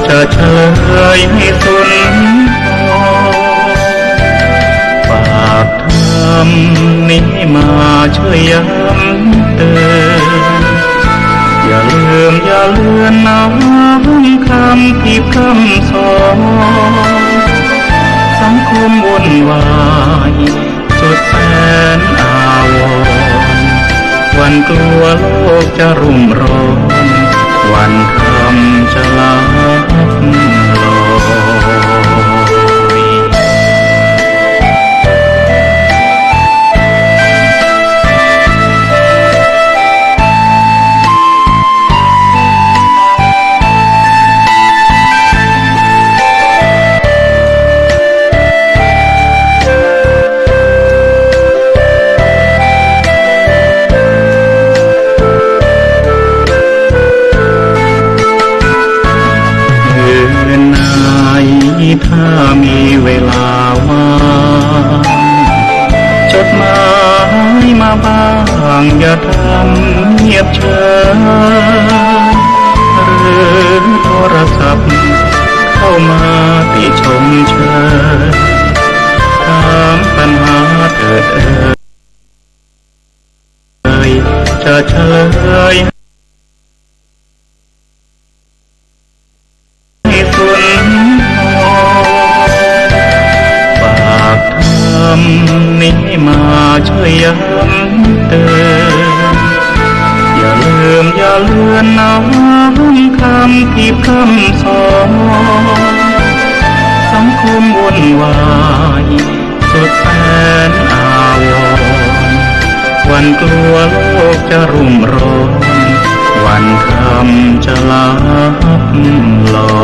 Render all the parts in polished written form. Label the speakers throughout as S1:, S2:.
S1: จะเฉลยให้สุนทรฝากธรรมนี้มาช่วยย้ำเตือนอย่าลืมอย่าเลือนน้ำคำที่คำสอนสังคมวุ่นวายสุดแสนอาวรณ์วันกลัวโลกจะรุ่มร้อนวันคำจะลับลอยถ้ามีเวลาว่างจดหมายมาบ้างอย่าทำเงียบเฉยหรือโทรศัพท์เข้ามาติชมเชยถามปัญหาเถิดจะเฉลยให้สุนนี้มาช่วยย้ำเตือนอย่าลืมอย่าเลือนน้ำคำที่คำสอนสังคมวุ่นวายสุดแสนอาวรณ์วันกลัวโลกจะรุ่มร้อนวันคำจะลับลอย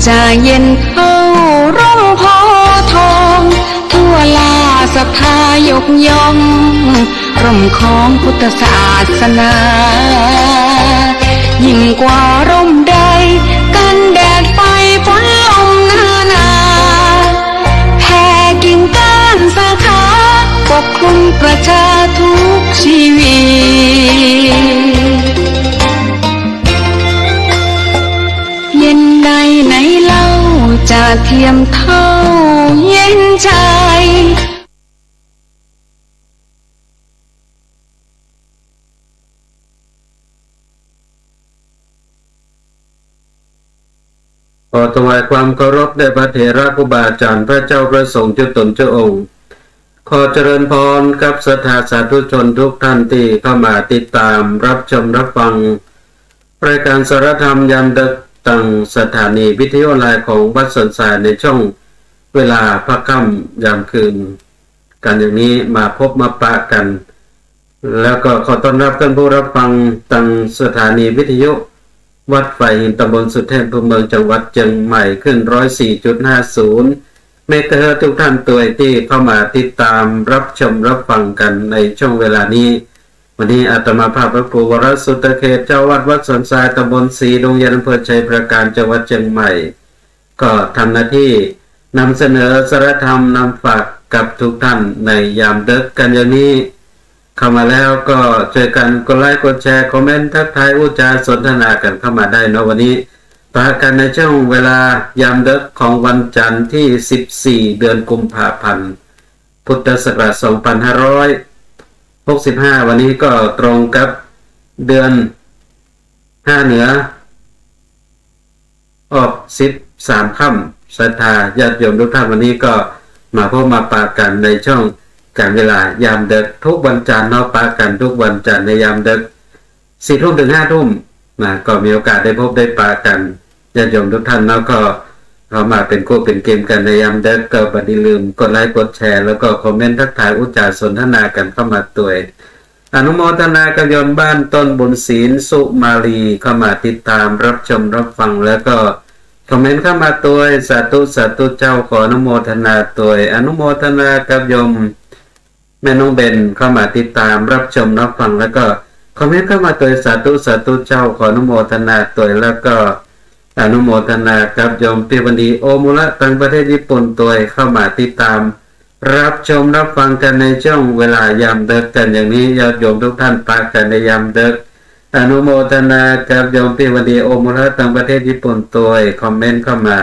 S1: จะเย็นเท่าร่มโพทองทั่วลาศรัทธายกย่องร่มของพุทธศาสนายิ่งกว่าร่มใดกันแดดไฟฝนลมนาแผ่กิ่งก้านสาขาปกคลุมประชาทุกชีวิตเย็นใดไหนเล่าจะเทียมเท่าเย็นใจ
S2: ขอถวายความเคารพแด่พระเถระครูบาอาจารย์พระเจ้าประสงค์เจ้าตนเจ้าองค์ขอเจริญพรกับศรัทธาสาธุชนทุกท่านที่เข้ามาติดตามรับชมรับฟังรายการสารธรรมยามดึกทางสถานีวิทยุออนไลน์ของวัดสนทรายในช่องเวลาพักค่ำยามคืนกันอย่างนี้มาพบมาปะกันแล้วก็ขอต้อนรับท่านผู้รับฟังทางสถานีวิทยุวัดไฟหินตำบลสุเทพเมืองจังหวัดเชียงใหม่ขึ้น 104.50 เมกะเฮิรตซ์ทุกท่านตัวที่เข้ามาติดตามรับชมรับฟังกันในช่วงเวลานี้วันนี้อาตมาภาพพระครูวรสุตเขตเจ้าวัดวัดสนทรายตำบลศรีดงเย็นอำเภอชัยประการจังหวัดเชียงใหม่ก็ทำหน้าที่นำเสนอสารธรรมนำฝากกับทุกท่านในยามดึกกันอย่างนี้เข้ามาแล้วก็ช่วยกันกดไลค์กดแชร์คอมเมนต์ทักทายอุจาสนทนากันเข้ามาได้นะวันนี้ปะกันในช่วงเวลายามดึกของวันจันทร์ที่14เดือนกุมภาพันธ์พุทธศักราช2565วันนี้ก็ตรงกับเดือน5เหนือออก13ค่ำศรัทธาญาติโยมทุกท่านวันนี้ก็มาพบมาปะกันในช่องการเวลายามดึกทุกวันจันทร์เนาะปะกันทุกวันจันทร์ในยามดึก4 ทุ่มถึง5 ทุ่มนะก็มีโอกาสได้พบได้ปะกันญาติโยมทุกท่านเนาะก็เข้ามาเป็นคู่เป็นเกมกันในยามดึกก็บ่ได้ลืมกดไลค์กดแชร์แล้วก็คอมเมนต์ทักทายอุจจาสนทนากันเข้ามาตัว อนุโมทนากับโยมบ้านต้นบุญศีลสุมาลีเข้ามาติดตามรับชมรับฟังแล้วก็คอมเมนต์เข้ามาตัวสาธุสาธุเจ้าขออนุโมทนาตัวอนุโมทนากับโยมแม่น้องเบนเข้ามาติดตามรับชมรับฟังแล้วก็คอมเมนต์เข้ามาตัวสาธุสาธุเจ้าขออนุโมทนาตัวแล้วก็อนุโมทนากับโยมปิวันดีโอมุระต่างประเทศญี่ปุ่นตัวเข้ามาติดตามรับชมรับฟังกันในช่วงเวลายามดึกกันอย่างนี้ญาติโยมทุกท่านปากันในยามดึกอนุโมทนากับโยมปิวันดีโอมุระต่างประเทศญี่ปุ่นตัวคอมเมนต์เข้ามา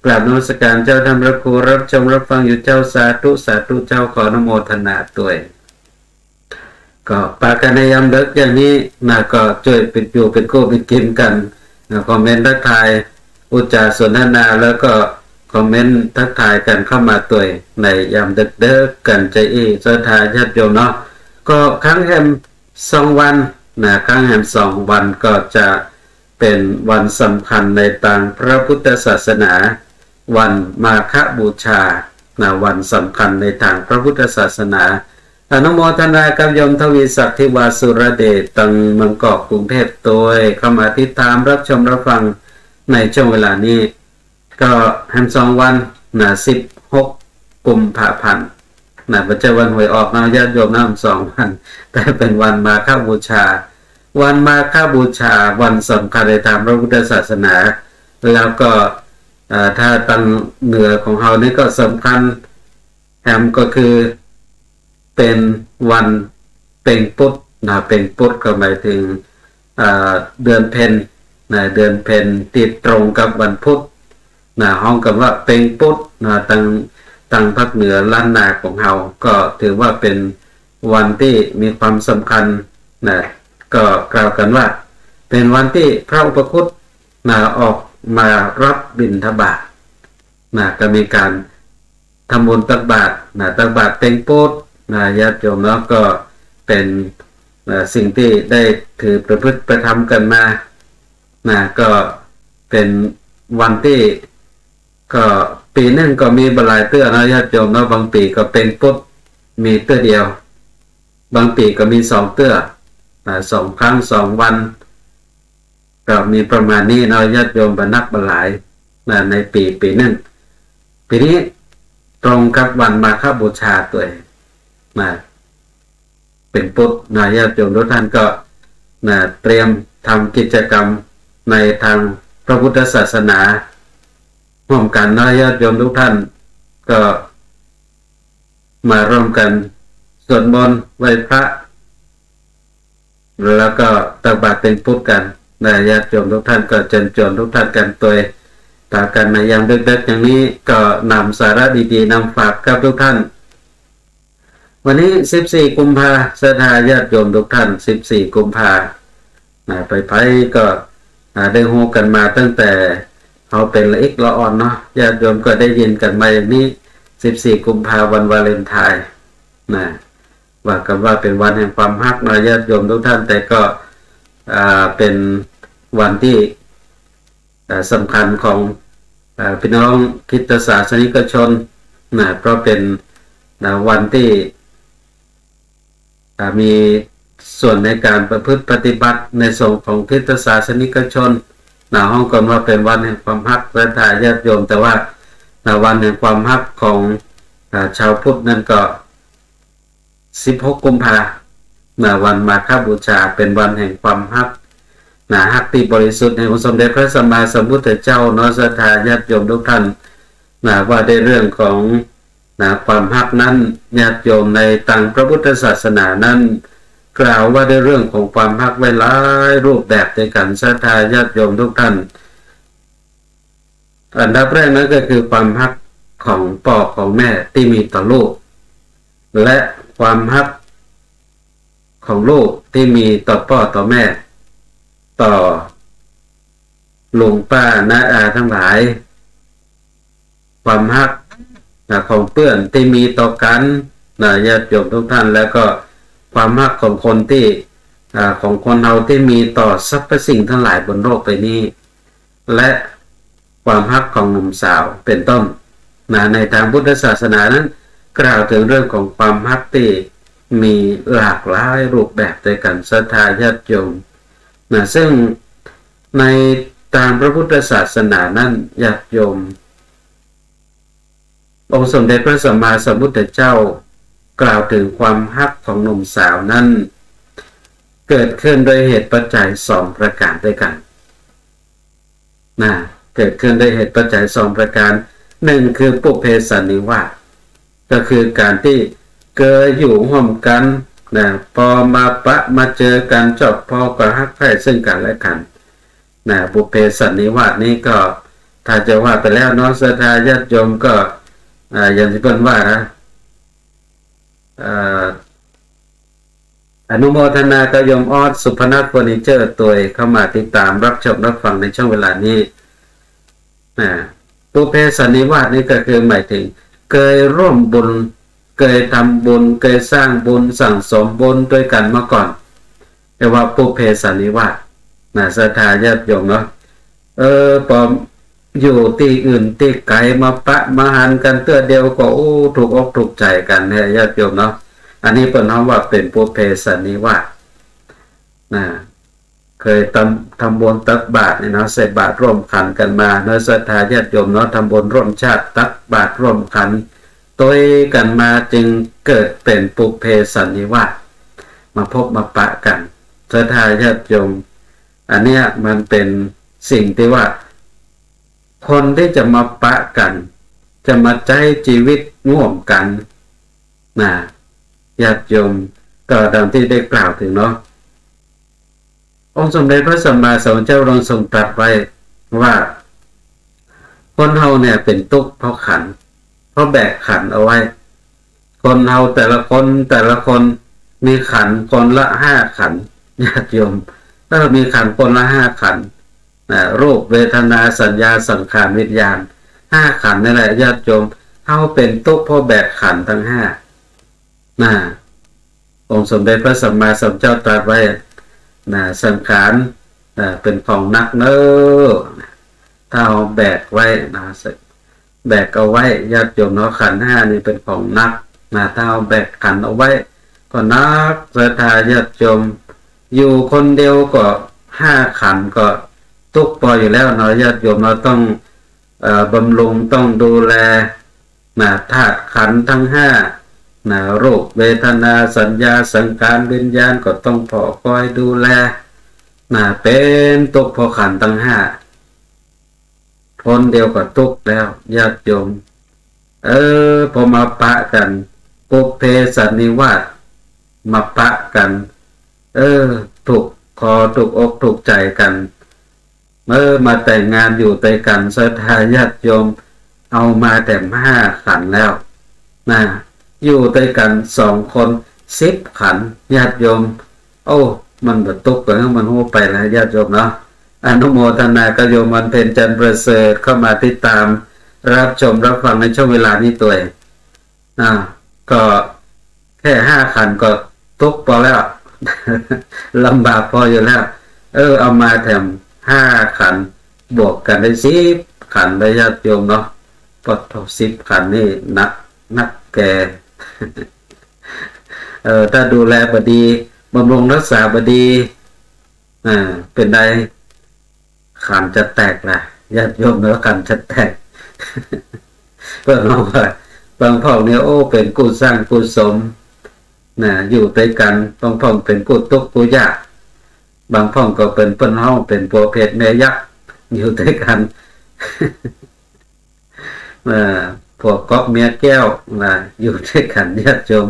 S2: กราบนมัสการเจ้าท่านพระครูรับชมรับฟังอยู่เจ้าสาธุสาธุเจ้าขออนุโมทนาตัวก็ปากันในยามดึกอย่างนี้นะก็ช่วยเป็นอยู่เป็นคู่เป็นกินกันคอมเมนต์ทักทายอุจจาสนทนาแล้วก็คอมเมนต์ทักทายกันเข้ามาตัวในยามดึกเด้อกันใจอีศรัทธาญาติโยมเนาะก็ครั้งแรม2 วันนะครั้งแรม2 วันก็จะเป็นวันสำคัญในทางพระพุทธศาสนาวันมาฆบูชานะวันสำคัญในทางพระพุทธศาสนาอนุโมทนากับโยมทวีศักดิ์ทิวาสุรเดชตังเมืองกอกกรุงเทพตัวเข้ามาติดตามรับชมรับฟังในช่วงเวลานี้ก็แฮม2 วันนะ16 กุมภาพันธ์นะปัจจุบันหวยออกนะญาติโยมนะ2 วันแต่เป็นวันมาฆบูชาวันมาฆบูชาวันสำคัญในทางพระพุทธศาสนาแล้วก็ถ้าตั้งเหนือของเรานี่ก็สำคัญแฮมก็คือเป็นวันเพ็ญพุธนะเพ็ญพุธก็หมายถึงเดือนเพ็ญนะเดือนเพ็ญติดตรงกับวันพุธนะห้องกับว่าเพ็ญพุธนะตั้งภาคเหนือล้านนาของเราก็ถือว่าเป็นวันที่มีความสำคัญนะก็กล่าวกันว่าเป็นวันที่พระอุปคุตนะออกมารับบิณฑบาตนะก็มีการทำบุญตักบาตรนะตักบาตรเพ็ญพุธนะญาติโยมเนาะก็เป็นสิ่งที่ได้ถือประพฤติประทำกันมานะก็เป็นวันที่ก็ปีนึงก็มีหลายเตื้อนะญาติโยมเนาะบางปีก็เป็นพุธมีเตื้อเดียวบางปีก็มี2 เตื้อ2 ครั้ง 2 วันก็มีประมาณนี้เนาะญาติโยมบรรนับหลายนะในปีนึงปีนี้ตรงกับวันมาฆบูชาตัวนะเป็นพุธนะญาติโยมทุกท่านก็นะเตรียมทำกิจกรรมในทางพระพุทธศาสนาร่วมกันนะญาติโยมทุกท่านก็มาร่วมกันสวดมนต์ไหว้พระแล้วก็ตักบาตรเป็นพุธกันนะญาติโยมทุกท่านก็เชิญชวนทุกท่านกันตัวตากันในยามดึกๆอย่างนี้ก็นำสาระดีๆนำฝากกับทุกท่านวันนี้14 กุมภาพันธ์ศรัทธาญาติโยมทุกท่าน14 กุมภาพันธ์ไปก็ได้ฮู้กันมาตั้งแต่เขาเป็นละเอียดละอ่อนเนาะญาติโยมก็ได้ยินกันมาอย่างนี้14 กุมภาพันธ์วันวาเลนไทน์นะว่ากันว่าเป็นวันแห่งความรักนะญาติโยมทุกท่านแต่ก็เป็นวันที่สำคัญของพี่น้องคริสตศาสนิกชนนะเพราะเป็นวันที่มีส่วนในการประพฤติปฏิบัติในส่วนของคริสตศาสนิกชนห้องกันว่าเป็นวันแห่งความรักและทายาทโยมแต่ว่าวันแห่งความรักของชาวพุทธนั้นก็16 กุมภาพันธ์วันมาฆบูชาเป็นวันแห่งความรักฮักที่บริสุทธิ์ในองค์สมเด็จพระสัมมาสัมพุทธเจ้าเนาะศรัทธาญาติโยมทุกท่านว่าในเรื่องของความรักนั้นญาติโยมในทางพระพุทธศาสนานั้นกล่าวว่าในเรื่องของความรักไว้หลายรูปแบบในการศรัทธาญาติโยมทุกท่านอันดับแรกนั้นก็คือความรักของพ่อของแม่ที่มีต่อลูกและความรักของลูกที่มีต่อพ่อต่อแม่ต่อลุงป้าน้าอาทั้งหลายความรักของเพื่อนที่มีต่อกันญาติโยมทุกท่านแล้วก็ความรักของคนที่ของคนเราที่มีต่อสรรพสิ่งทั้งหลายบนโลกใบนี้และความรักของหนุ่มสาวเป็นต้นในทางพุทธศาสนานั้นกล่าวถึงเรื่องของความรักที่ มีหลากหลายรูปแบบด้วยกันศรัทธาญาติโยมนะซึ่งในตามพระพุทธศาสนานั้นญาติโยมองค์สมเด็จพระสัมมาสัมพุทธเจ้ากล่าวถึงความฮักของหนุ่มสาวนั้นเกิดขึ้นโดยเหตุปัจจัย2ประการด้วยกันเกิดขึ้นโดยเหตุปัจจัย2ประการ1คือปุพเพสันนิวาสก็คือการที่เกิดอยู่ร่วมกันพอมาเจอกันจบพอก็ฮักใคร่ซึ่งกันและกันปุพเพสันนิวาสนี้ก็ถ้าจะว่าไปแล้วเนาะศรัทธาญาติโยมก็อย่างที่เพิ่นว่านะอนุโมทนากับโยมออดสุพนัสเฟอร์นิเจอร์ตัวเข้ามาติดตามรับชมรับฟังในช่วงเวลานี้ปุพเพสันนิวาสนี่ก็คือหมายถึงเคยร่วมบุญเคยทำบุญเคยสร้างบุญสั่งสมบุญด้วยกันมาก่อนเรียกว่าปุพเพสันนิวาสศรัทธาญาติโยมเนาะพออยู่ที่อื่นที่ไกลมาปะมาหันกันเตื้อเดียวก็ถูกอกถูกใจกันเนี่ยญาติโยมเนาะอันนี้เป็นคำว่าเป็นปุพเพสันนิวาสเคยทำบุญตักบาตรเนี่ยเนาะใส่บาตรร่วมขันกันมาเนาะศรัทธาญาติโยมเนาะทำบุญร่วมชาติตักบาตรร่วมขันตัวกันมาจึงเกิดเป็นปุพเพสันนิวาสมาพบมาปะกันศรัทธาญาติโยมอันเนี้ยมันเป็นสิ่งที่ว่าคนที่จะมาปะกันจะมาใช้ชีวิตร่วมกันญาติโยมก็ดังที่ได้กล่าวถึงเนาะองค์สมเด็จพระสัมมาสัมพุทธเจ้าทรงตรัสไว้ว่าคนเฮาเนี่ยเป็นทุกข์เพราะขันเพราะแบกขันเอาไว้คนเฮาแต่ละคนมีขันคนละ5ขันญาติโยมมีขันคนละ5ขันรูปเวทนาสัญญาสังขารวิญญาณ5ขันนั่นแหละญาติโยมเฮาเป็นทุกข์เพราะแบกขันทั้ง5องค์สมเด็จพระสัมมาสัมพุทธเจ้าตรัสไว้สังขารเป็นของนักเน้อถ้าเอาแบกไว้แบกเอาไว้ญาติโยมเนาะขันธ์5นี่เป็นของนักถ้าเอาแบกขันธ์เอาไว้ก็นักศรัทธาญาติโยมอยู่คนเดียวก็5ขันธ์ก็ทุกข์พออยู่แล้วเนาะญาติโยมเราต้องบำรุงต้องดูแลธาตุขันธ์ทั้ง5รูปเวทนาสัญญาสังขารวิญญาณก็ต้องพอคอยดูแลเป็นทุกข์เพราะขันธ์ทั้ง5คนเดียวก็ทุกข์แล้วญาติโยมพอมาปะกันปุพเพสันนิวาสมาปะกันถูกคอถูกอกถูกใจกันมาแต่งงานอยู่ด้วยกันศรัทธาญาติโยมเอามาแต่5ขันธ์แล้วอยู่ด้วยกัน2คน10ขันธ์ญาติโยมมันบ่ตกไปมันฮู้ไปแล้วญาติโยมเนาะอนุโมทนากับโยมวันเพ็ญจันทร์ประเสริฐเข้ามาติดตามรับชมรับฟังในช่วงเวลานี้ตัวเองก็แค่5ขันธ์ก็ตกพอแล้วลำบากพออยู่แล้วเอามาแถม5ขันธ์บวกกันได้10ขันธ์ได้ญาติโยมเนาะพอ10ขันธ์นี่นักแก่ถ้าดูแลบดีบำรุงรักษาบดีเป็นไดขันจะแตกล่ะญาติโยมแล้วขันจะแตกเพื่อนเราว่าบางพ่อเนี่ยเป็นกู้สร้างกู้สมอยู่ด้วยกันบางพ่อเป็นกู้ทุกข์กู้ยากบางพ่อก็เป็นเปิ้นเฮาเป็นผัวเพศแม่ยักษ์อยู่ด้วยกันพวกก๊อกเมียแก้วอยู่ด้วยกันญาติโยม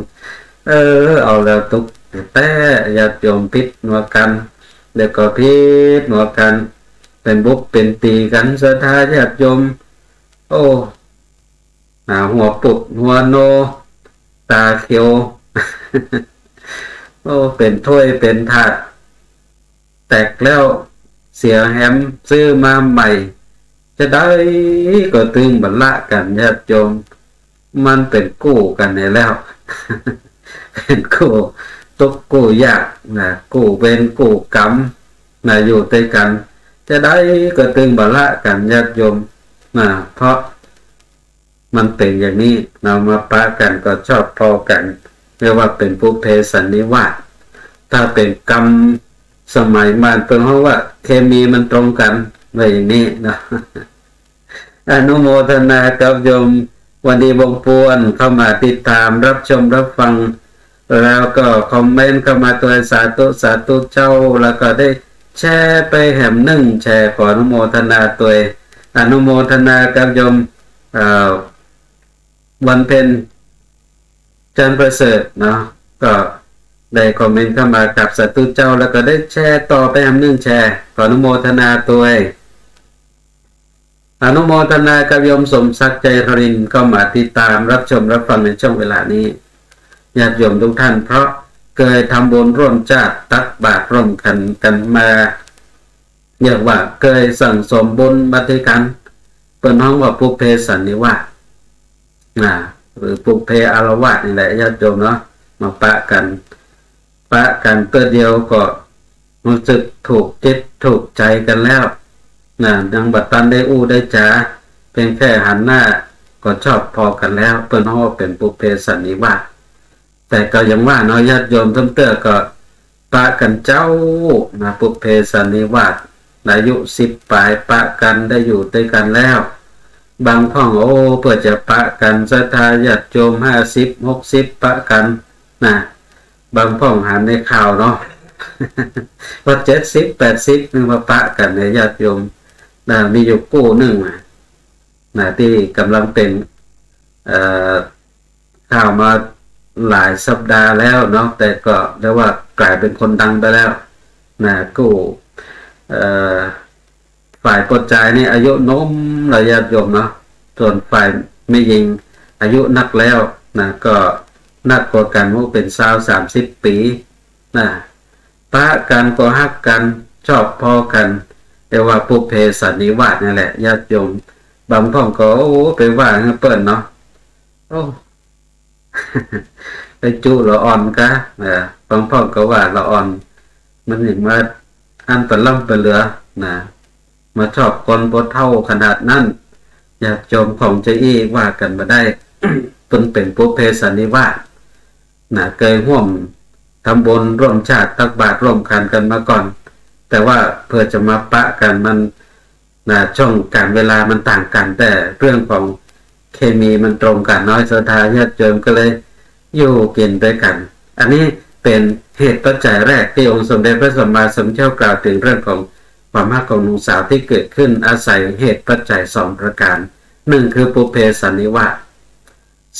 S2: เอาแล้วตุกแต่ญาติโยมพิษหนัวกันเดี๋ยวก็พิษหนัวกันเป็นบุกเป็นตีกันศรัทธาญาติโยมหัวปุดหัวโนตาเขียวเป็นถ้วยเป็นถาดแตกแล้วเสียแฮมซื้อมาใหม่จะได้ก็ตึงบัลละกันญาติโยมมันเป็นกู้กันในแล้ว เป็นกู้ตกกู้ยากกู้เป็นกู้กรรมอยู่ด้วยกันจะได้ก็ตึงบัลละกันญาติโยมเพราะมันเป็นอย่างนี้เรามาปะกันก็ชอบพอกัน เรียกว่าเป็นปุเพสันนิวาสถ้าเป็นกรรมสมัยมันเป็นเพราะว่าเคมีมันตรงกันอะไรอย่างนี้นะอนุโมทนากับโยมวันดีบงปวนเข้ามาติดตามรับชมรับฟังแล้วก็คอมเมนต์เข้ามาตัวสาธุสาธุเจ้าแล้วก็ได้แชร์ไปแหมนึ่งแชร์ขออนุโมทนาตัวอนุโมทนากับโยมวันเพ็ญจันทร์ประเสริฐเนาะก็ได้คอมเมนต์เข้ามากับสาธุเจ้าแล้วก็ได้แชร์ต่อไปแหมนึ่งแชร์ขออนุโมทนาตัวอนุโมทนากับโยมสมศักดิ์ใจรินก็มาติดตามรับชมรับฟังในช่วงเวลานี้ญาติโยมทุกท่านเพราะเคยทำบุญร่วมชาติตักบาตรร่วมกันมาเรียกว่าเคยสั่งสมบุญมาด้วยกันเป็นห้องว่าปุเพสันนิวาสหรือปุเพอารวาสนี่แหละญาติโยมเนาะมาปะกันเพื่อเดียวก็รู้สึกถูกจิตถูกใจกันแล้วดังบัดตันได้อู้ได้จ๋าเพียงแค่หันหน้าก็ชอบพอกันแล้วเปิ้นฮ้อเป็นปุเพสันนิวาสแต่ก็ยังว่าเนาะญาติโยมทั้งเตื้อก็ปะกันเจ้าปุเพสันนิวาสอายุ10ปลายปะกันได้อยู่ด้วยกันแล้วบางพ่องเพื่อจะปะกันศรัทธาญาติโยม50 60ปะกันบางพ่องหันในข่าวเนาะว่า70 80นึงมาปะกันในญาติโยมมีอยู่กู้หนึ่งที่กำลังเป็นข่าวมาหลายสัปดาห์แล้วเนาะแต่ก็เรียกว่ากลายเป็นคนดังไปแล้วกู้ฝ่ายปลดจ่ายนี่อายุน้มระยะโยมเนาะส่วนฝ่ายไม่ยิงอายุนักแล้วก็นักกว่ากันว่าเป็น30 ปีปะกันก็ฮักกันชอบพอกันแต่ว่าปุเพสันนิวาสนี่แหละญาติโยมบางพ่องก็ไปว่าเปิ้นเนาะไปจุละอ่อนกะบางพ่องก็ว่าละอ่อนมันอย่างว่าอันตะล่ำไปเหลือมาชอบคนบ่เท่าขนาดนั้นญาติโยมของเจ้าอี้ว่ากันมาได้ เป็นปุเพสันนิวาสเคยร่วมทำบุญร่วมชาติตักบาตรร่วมกันมาก่อนแต่ว่าเพื่อจะมาปะกันมันช่องการเวลามันต่างกันแต่เรื่องของเคมีมันตรงกันน้อยศรัทธาญาติโยมก็เลยอยู่กินด้วยกันอันนี้เป็นเหตุปัจจัยแรกที่องค์สมเด็จพระสัมมาสัมพุทธเจ้ากล่าวถึงเรื่องของความรักของหนุ่มสาวที่เกิดขึ้นอาศัยเหตุปัจจัย2ประการ1คือปุเพสันนิวา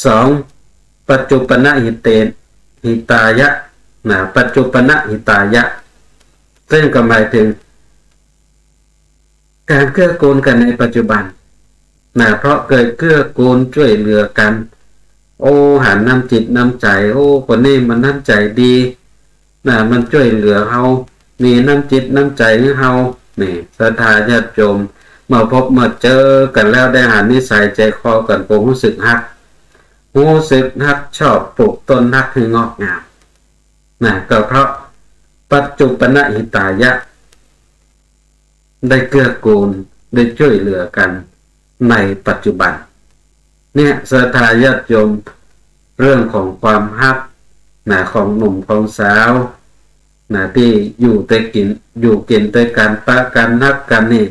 S2: ส2ปัจจุปนหิตายะปัจจุปนหิตายะซึ่งก็หมายถึงการเกื้อกูลกันในปัจจุบันเพราะเกิดเกื้อกูลช่วยเหลือกันหันน้ำจิตน้ำใจคนนี้มันน้ำใจดีมันช่วยเหลือเฮามีน้ำจิตน้ำใจให้เฮานี่ศรัทธาญาติโยมมาพบมาเจอกันแล้วได้หันนิสัยใจคอกันผมรู้สึกฮักชอบปลูกต้นฮักให้งอกงามก็เพราะปัจจุปนหิตายะได้เกื้อกูลได้ช่วยเหลือกันในปัจจุบันเนี่ยศรัทธาญาติโยมเรื่องของความฮักของหนุ่มของสาวที่อยู่แต่กินด้วยกันปะกันฮักกันนี่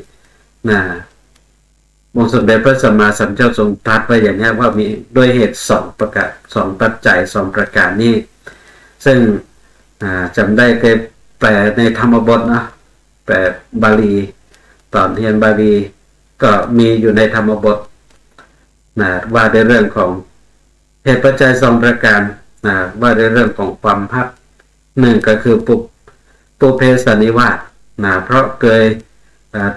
S2: องค์สมเด็จพระสัมมาสัมพุทธเจ้าทรงตรัสไว้อย่างนี้ว่ามีด้วยเหตุ2ประการ2ปัจจัย2ประการนี้ซึ่งจำได้เคยแปลในธรรมบทนะแปลบาลีตอนเรียนบาลีก็มีอยู่ในธรรมบทว่าในเรื่องของเหตุปัจจัย2ประการว่าในเรื่องของความฮัก1ก็คือปุเพสันนิวาสเพราะเคย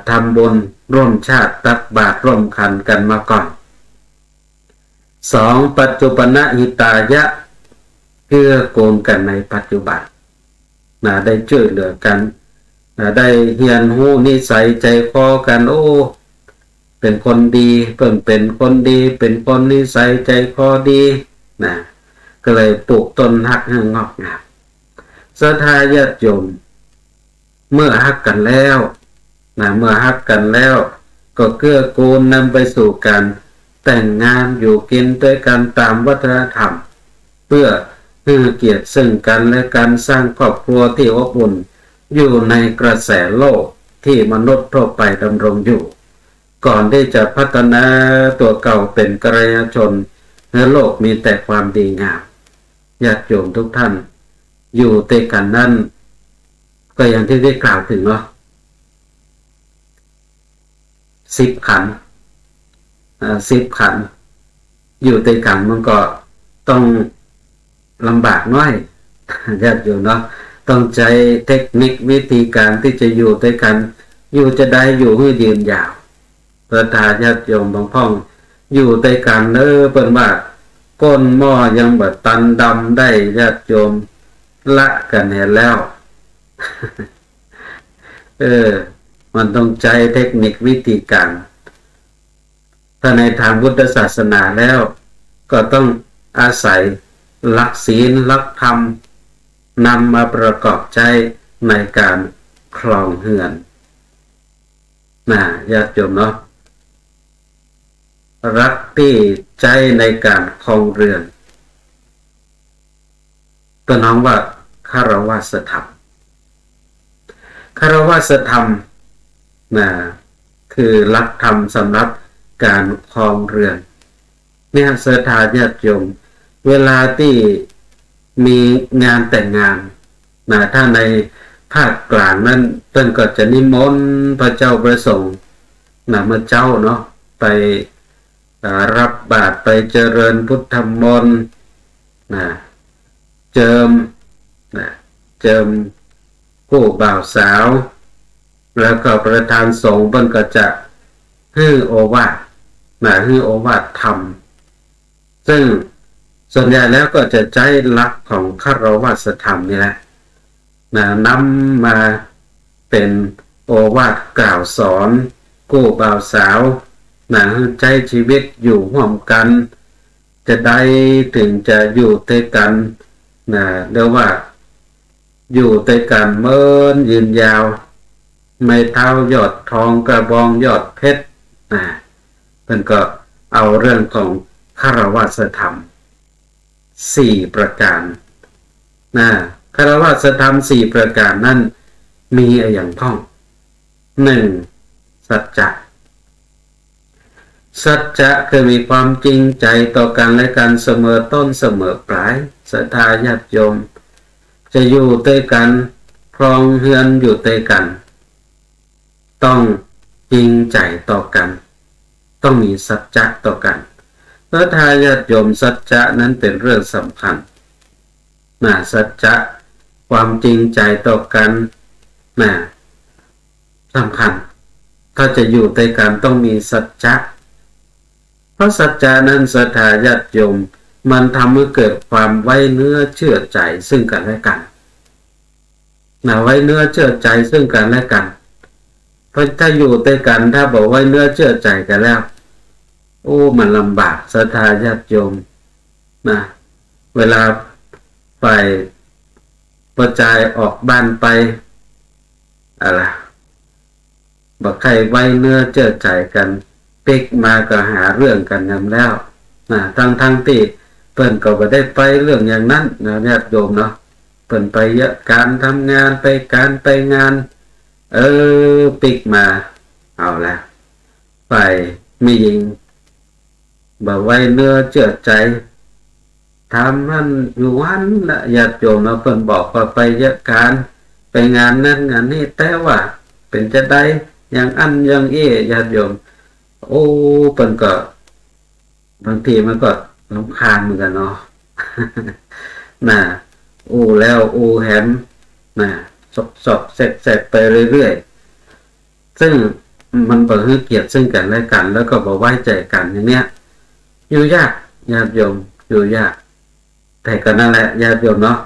S2: ทำบุญร่วมชาติตักบาตรร่วมกันมาก่อน2ปัจจุปนหิตายะเกื้อกูลกันในปัจจุบันได้ช่วยเหลือกันได้เรียนรู้นิสัยใจคอกันเป็นคนดีเป็นคนดีเป็นคนนิสัยใจคอดีก็เลยปลูกต้นฮักให้งอกงามศรัทธาญาติโยมเมื่อฮักกันแล้วก็เกื้อกูลนำไปสู่การแต่งงานอยู่กินด้วยกันตามวัฒนธรรมเพื่อ คือเกียรติซึ่งกันและการสร้างครอบครัวที่อบอุ่นอยู่ในกระแสโลกที่มนุษย์ทั่วไปดำรงอยู่ก่อนที่จะพัฒนาตัวเก่าเป็นกัลยาณชนในโลกมีแต่ความดีงามญาติโยมทุกท่านอยู่ด้วยกันนั่นก็อย่างที่ได้กล่าวถึงเนาะ10 ขันธ์10 ขันธ์อยู่ด้วยกันมันก็ต้องลำบากน้อยญาติโยมเนาะต้องใช้เทคนิควิธีการที่จะอยู่ด้วยกันอยู่จะได้อยู่ให้ยืนยาวประทานญาติโยมบางพ้องอยู่ด้วยกันเปิ้นว่าก้นหม้อยังแบบตันดำได้ญาติโยมละกันเห็นแล้ว มันต้องใช้เทคนิควิธีการถ้าในทางพุทธศาสนาแล้วก็ต้องอาศัยหลักศีลหลักธรรมนำมาประกอบใช้ในการครองเรือนญาติโยมเนาะรักที่ใช้ในการครองเรือนตัวน้องว่าคารวะธรรมคารวะธรรมคือหลักธรรมสำหรับการครองเรือนเนี่ยศรัทธาญาติโยมเวลาที่มีงานแต่งงานถ้าในภาคกลางนั้นท่านก็จะนิมนต์พระเจ้าประสงค์เมื่อเจ้าเนาะไปรับบาตรไปเจริญพุทธมนต์เจิมผู้บ่าวสาวแล้วก็ประธานสงฆ์เพิ่นก็จะให้โอวาทให้โอวาทธรรมซึ่งส่วนใหญ่แล้วก็จะใช้หลักของคารวะธรรมนี่แหละนำมาเป็นโอวาทกล่าวสอนกู้บ่าวสาวใช้ชีวิตอยู่ร่วมกันจะได้ถึงจะอยู่ด้วยกันเรียกว่าอยู่ด้วยกันเมินยืนยาวไม่เท้ายอดทองกระบองยอดเพชรเพิ่นก็เอาเรื่องของคารวะธรรม4 ประการคารวะธรรม4 ประการนั้นมีอย่างพ้อง 1. สัจจะคือมีความจริงใจต่อกันและกันเสมอต้นเสมอปลายศรัทธาญาติโยมจะอยู่ด้วยกันครองเรือนอยู่ด้วยกันต้องจริงใจต่อกันต้องมีสัจจะต่อกันศรัทธาญาติโยมสัจจะนั้นเป็นเรื่องสำคัญสัจจะความจริงใจต่อกันสำคัญถ้าจะอยู่ด้วยกันต้องมีสัจจะเพราะสัจจะนั้นศรัทธาญาติโยมมันทำให้เกิดความไว้เนื้อเชื่อใจซึ่งกันและกันไว้เนื้อเชื่อใจซึ่งกันและกันเพราะถ้าอยู่ด้วยกันถ้าบอกไว้เนื้อเชื่อใจกันแล้วมันลำบากศรัทธาญาติโยมเวลาไปกระจายออกบ้านไปบอกใครไว้เนื้อเชื่อใจกันปิกมาก็หาเรื่องกันนำแล้วทั้งที่เปิ้นก็บ่ได้ไปเรื่องอย่างนั้นญาติโยมเนาะเปิ้นไปเยอะการทำงานไปการไปงานปิกมาเอาละไปมีหญิงบ่ไว้เนื้อเชื่อใจทำนั่นอยู่วันละญาติโยมเนาะเปิ้นบอกว่าไปเยอะการไปงานนั้นงานนี้แต่ว่าเป็นจะได้อย่างอันอย่างญาติโยมเปิ้นก็บางทีมันก็รำคาญเหมือนกันเนาะแล้วแฮมสอกแสกไปเรื่อยๆซึ่งมันบ่ให้เกียรติซึ่งกันและกันแล้วก็บ่ไว้ใจกันอย่างเนี้ยอยู่ยากญาติโยมอยู่ยากแต่ก็นั่นแหละญาติโยมเนาะ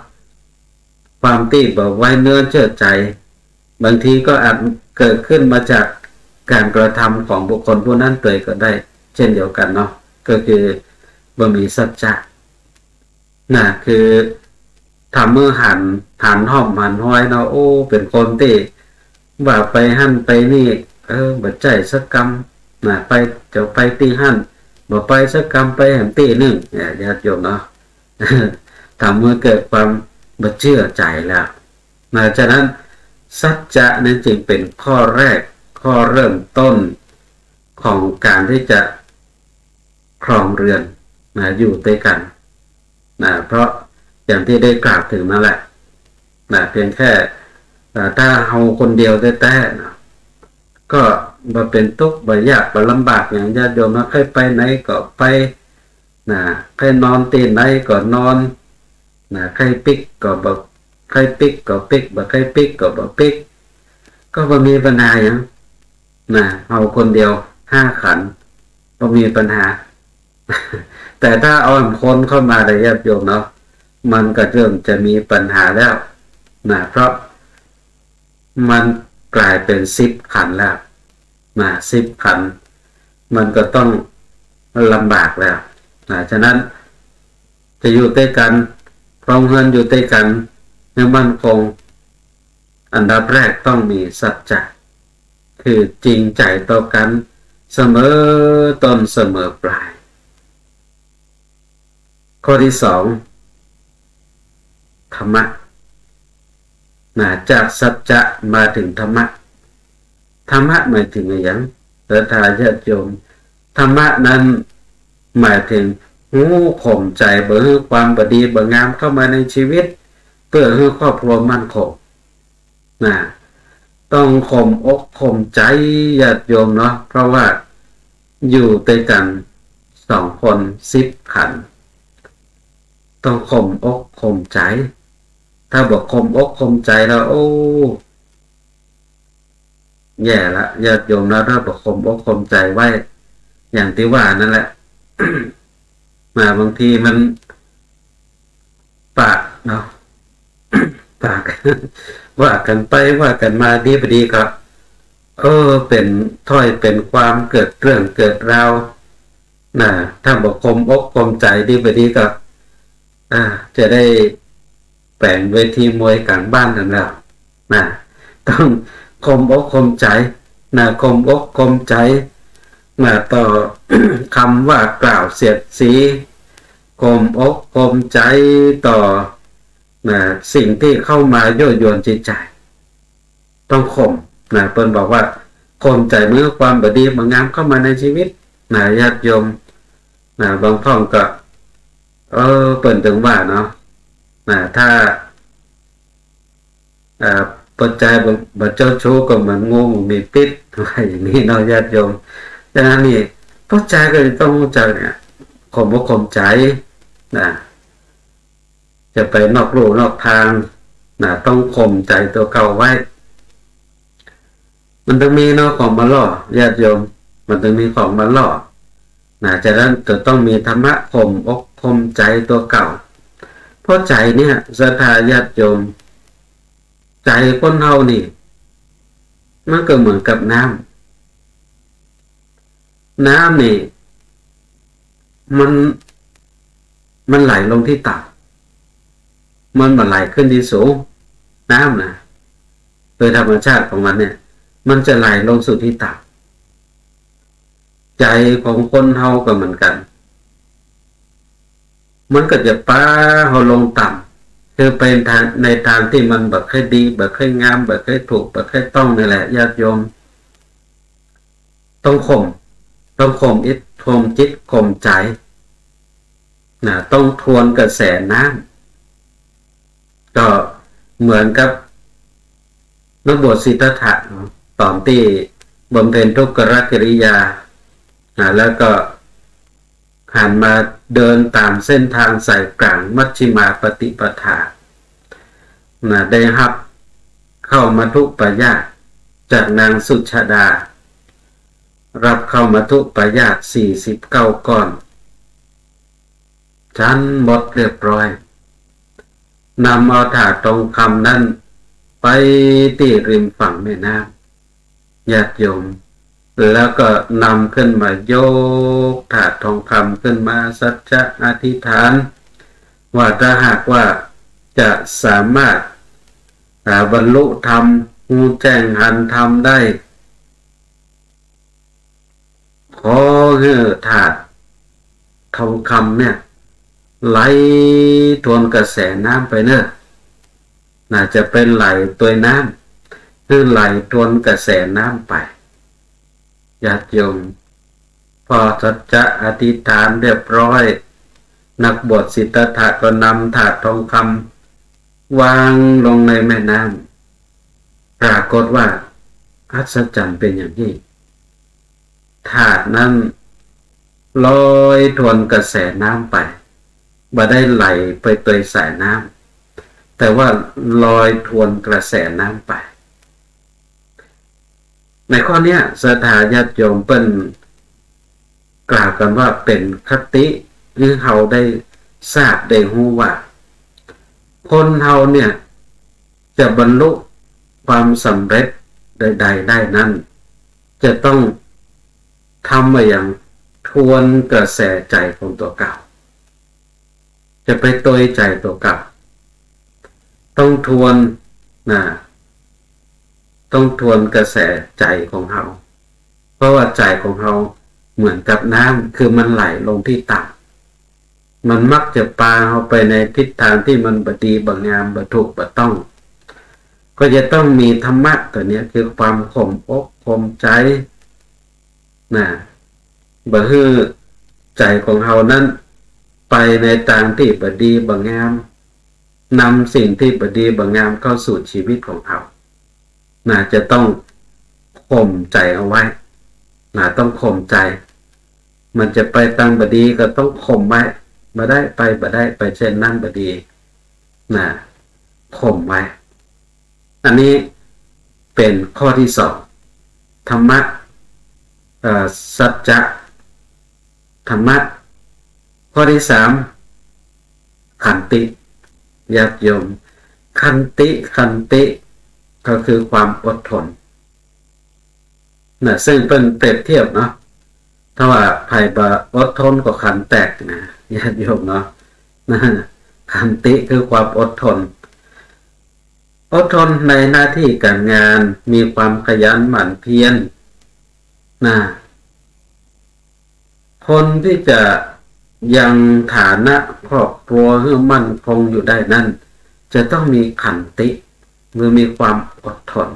S2: ความที่บ่ไว้เนื้อเชื่อใจบางทีก็อาจเกิดขึ้นมาจากการกระทำของบุคคลผู้นั้นตัวก็ได้เช่นเดียวกันเนาะก็คือบ่มีสัจจะคือทำมือหันห้อมหันห้อยเนาะเป็นคนที่ว่าไปหั่นไปนี่บ่ใจสักกรรมไปจะไปตีหั่นบ่ไปสักกรรมไปแหมตีนึงญาติโยมเนาะ ทำให้เกิดความบ่เชื่อใจแล้วฉะนั้นสัจจะนั้นจึงเป็นข้อแรกข้อเริ่มต้นของการที่จะครองเรือนอยู่ด้วยกันเพราะอย่างที่ได้กล่าวถึงนั่นแหละเพียงแค่ถ้าเอาคนเดียวแต่ก็บ่เป็นทุกข์บ่ยากบ่ลำบากอย่างญาติโยมใครไปไหนก็ไปใครนอนตีไหนก็นอนใครปิกก็บ่ใครปิกก็ปิกบ่ใครปิกก็บ่ปิกก็บ่มีปัญหาหยังเอาคนเดียว5ขันบ่มีปัญหา แต่ถ้าเอาคนเข้ามาได้ญาติโยมเนาะมันก็เริ่มจะมีปัญหาแล้วเพราะมันกลายเป็น10ขันแล้ว10ขันมันก็ต้องลำบากแล้วฉะนั้นจะอยู่ด้วยกันครองเรือนอยู่ด้วยกันให้มั่นคงอันดับแรกต้องมีสัจจะคือจริงใจต่อกันเสมอต้นเสมอปลายข้อที่2ธรรมะจากสัจจะมาถึงธรรมะธรรมะหมายถึงอะไรอย่างญาติโยมธรรมะนั้นหมายถึงหูข่มใจเบื่อความบดีเบื่องามเข้ามาในชีวิตเพื่อให้ครอบครัวมั่นคงต้องข่มอกข่มใจญาติโยมเนาะเพราะว่าอยู่ด้วยกัน2คน10ขันต้องข่มอกข่มใจถ้าบอกข่มอกข่มใจแล้วโอ้แย่ละญาติโยมนะถ้าบอกข่มอกข่มใจไว้อย่างที่ว่านั่นแหละ บางทีมันปากเนาะ ปาก ว่ากันไปว่ากันมาดีพอดีก็เป็นถ้อยเป็นความเกิดเรื่องเกิดราวถ้าบอกข่มอกข่มใจดีพอดีก็จะได้แปลงเวทีมวยกลางบ้านกันแล้วต้องข่มอกข่มใจข่มอกข่มใจต่อ คำว่ากล่าวเสียดสีข่มอกข่มใจต่อสิ่งที่เข้ามายั่วยวนจิตใจต้องข่มเพิ่นบอกว่าข่มใจเมื่อความบดีบางงามเข้ามาในชีวิตญาติโยมบางท่องก็เปิ่นถึงว่าเนาะถ้าปัจจัยบ่เจ้าชู้ก็เหมือนงูมีพิษอะไรอย่างนี้เนาะญาติโยมดังนั้นนี่ปัจจัยก็ต้องรู้จักเนี่ยข่มอกข่มใจจะไปนอกลู่นอกทางต้องข่มใจตัวเก่าไว้มันต้องมีเนาะของมาล่อญาติโยมมันต้องมีของมาล่อจากนั้นจะต้องมีธรรมะข่มอกข่มใจตัวเก่าเพราะใจเนี่ยศรัทธาญาติโยมใจคนเฮานี่มันก็เหมือนกับน้ำนี่มันไหลลงที่ต่ำมันไหลขึ้นที่สูงน้ำโดยธรรมชาติของมันเนี่ยมันจะไหลลงสู่ที่ต่ำใจของคนเฮาก็เหมือนกันมันก็จะป้าเฮาลงต่ำคือเป็นทางในทางที่มันบ่ค่อยดีบ่ค่อยงามบ่ค่อยถูกบ่ค่อยต้องนี่แหละญาติโยมต้องข่มอิทข่มจิตข่มใจต้องทวนกระแสน้ำก็เหมือนกับนักบวชสิทธัตถะตอนที่บำเพ็ญทุกขกิริยาแล้วก็หันมาเดินตามเส้นทางสายกลางมัชฌิมาปฏิปทาได้รับเข้ามาทุปายาสจากนางสุชาดารับเข้ามาทุปายาส49ก้อนชั้นหมดเรียบร้อยนำเอาถาดทองคำนั้นไปที่ริมฝั่งแม่น้ำญาติโยมแล้วก็นำขึ้นมายกถาดทองคำขึ้นมาสัจจะอธิษฐานว่าถ้าหากว่าจะสามารถบรรลุธรรมรู้แจ้งหันธรรมได้ขอให้ถาดทองคำเนี่ย ไหลทวนกระแสน้ำไปเนอะน่าจะเป็นไหลตัวน้ำคือไหลทวนกระแสน้ำไปญาติโยมพอสัจจะอธิษฐานเรียบร้อยนักบวชสิทธัตถะก็นำถาดทองคำวางลงในแม่น้ำปรากฏว่าอัศจรรย์เป็นอย่างนี้ถาดนั้นลอยทวนกระแสน้ำไปบ่ได้ไหลไปโดยสายน้ำแต่ว่าลอยทวนกระแสน้ำไปในข้อนี้ศรัทธาญาติโยมเปิ้นกล่าวกันว่าเป็นคติหรือเฮาได้ทราบได้รู้ว่าคนเฮาเนี่ยจะบรรลุความสำเร็จใดๆได้นั้นจะต้องทำมาอย่างทวนกระแสใจของตัวเก่าจะไปตัวใจตัวเก่าต้องทวนต้องทวนกระแสใจของเฮาเพราะว่าใจของเฮาเหมือนกับน้ำคือมันไหลลงที่ต่ำมันมักจะปาเฮาไปในทิศทางที่มันบ่ดีบ่งามบ่ถูกบ่ต้องก็จะต้องมีธรรมะตัวนี้คือความข่มอกข่มใจบ่ฮื้อใจของเฮานั้นไปในทางที่บ่ดีบ่งามนำสิ่งที่บ่ดีบ่งามเข้าสู่ชีวิตของเฮาจะต้องข่มใจเอาไว้ต้องข่มใจมันจะไปทางบ่ดีก็ต้องข่มไว้บ่ได้ไปเช่นนั้นบ่ดีข่มไว้อันนี้เป็นข้อที่สองธรรมะสัจจะธรรมะข้อที่สามขันติญาติโยมขันติก็คือความอดทนซึ่งเป็นเปรียบเทียบเนาะถ้าว่าไผ่บ่อดทนก็ขันแตกนะญาติโยมเนาะขันติคือความอดทนในหน้าที่การงานมีความขยันหมั่นเพียรคนที่จะยังฐานะครอบครัวให้มั่นคงอยู่ได้นั้นจะต้องมีขันติมือมีความอดทน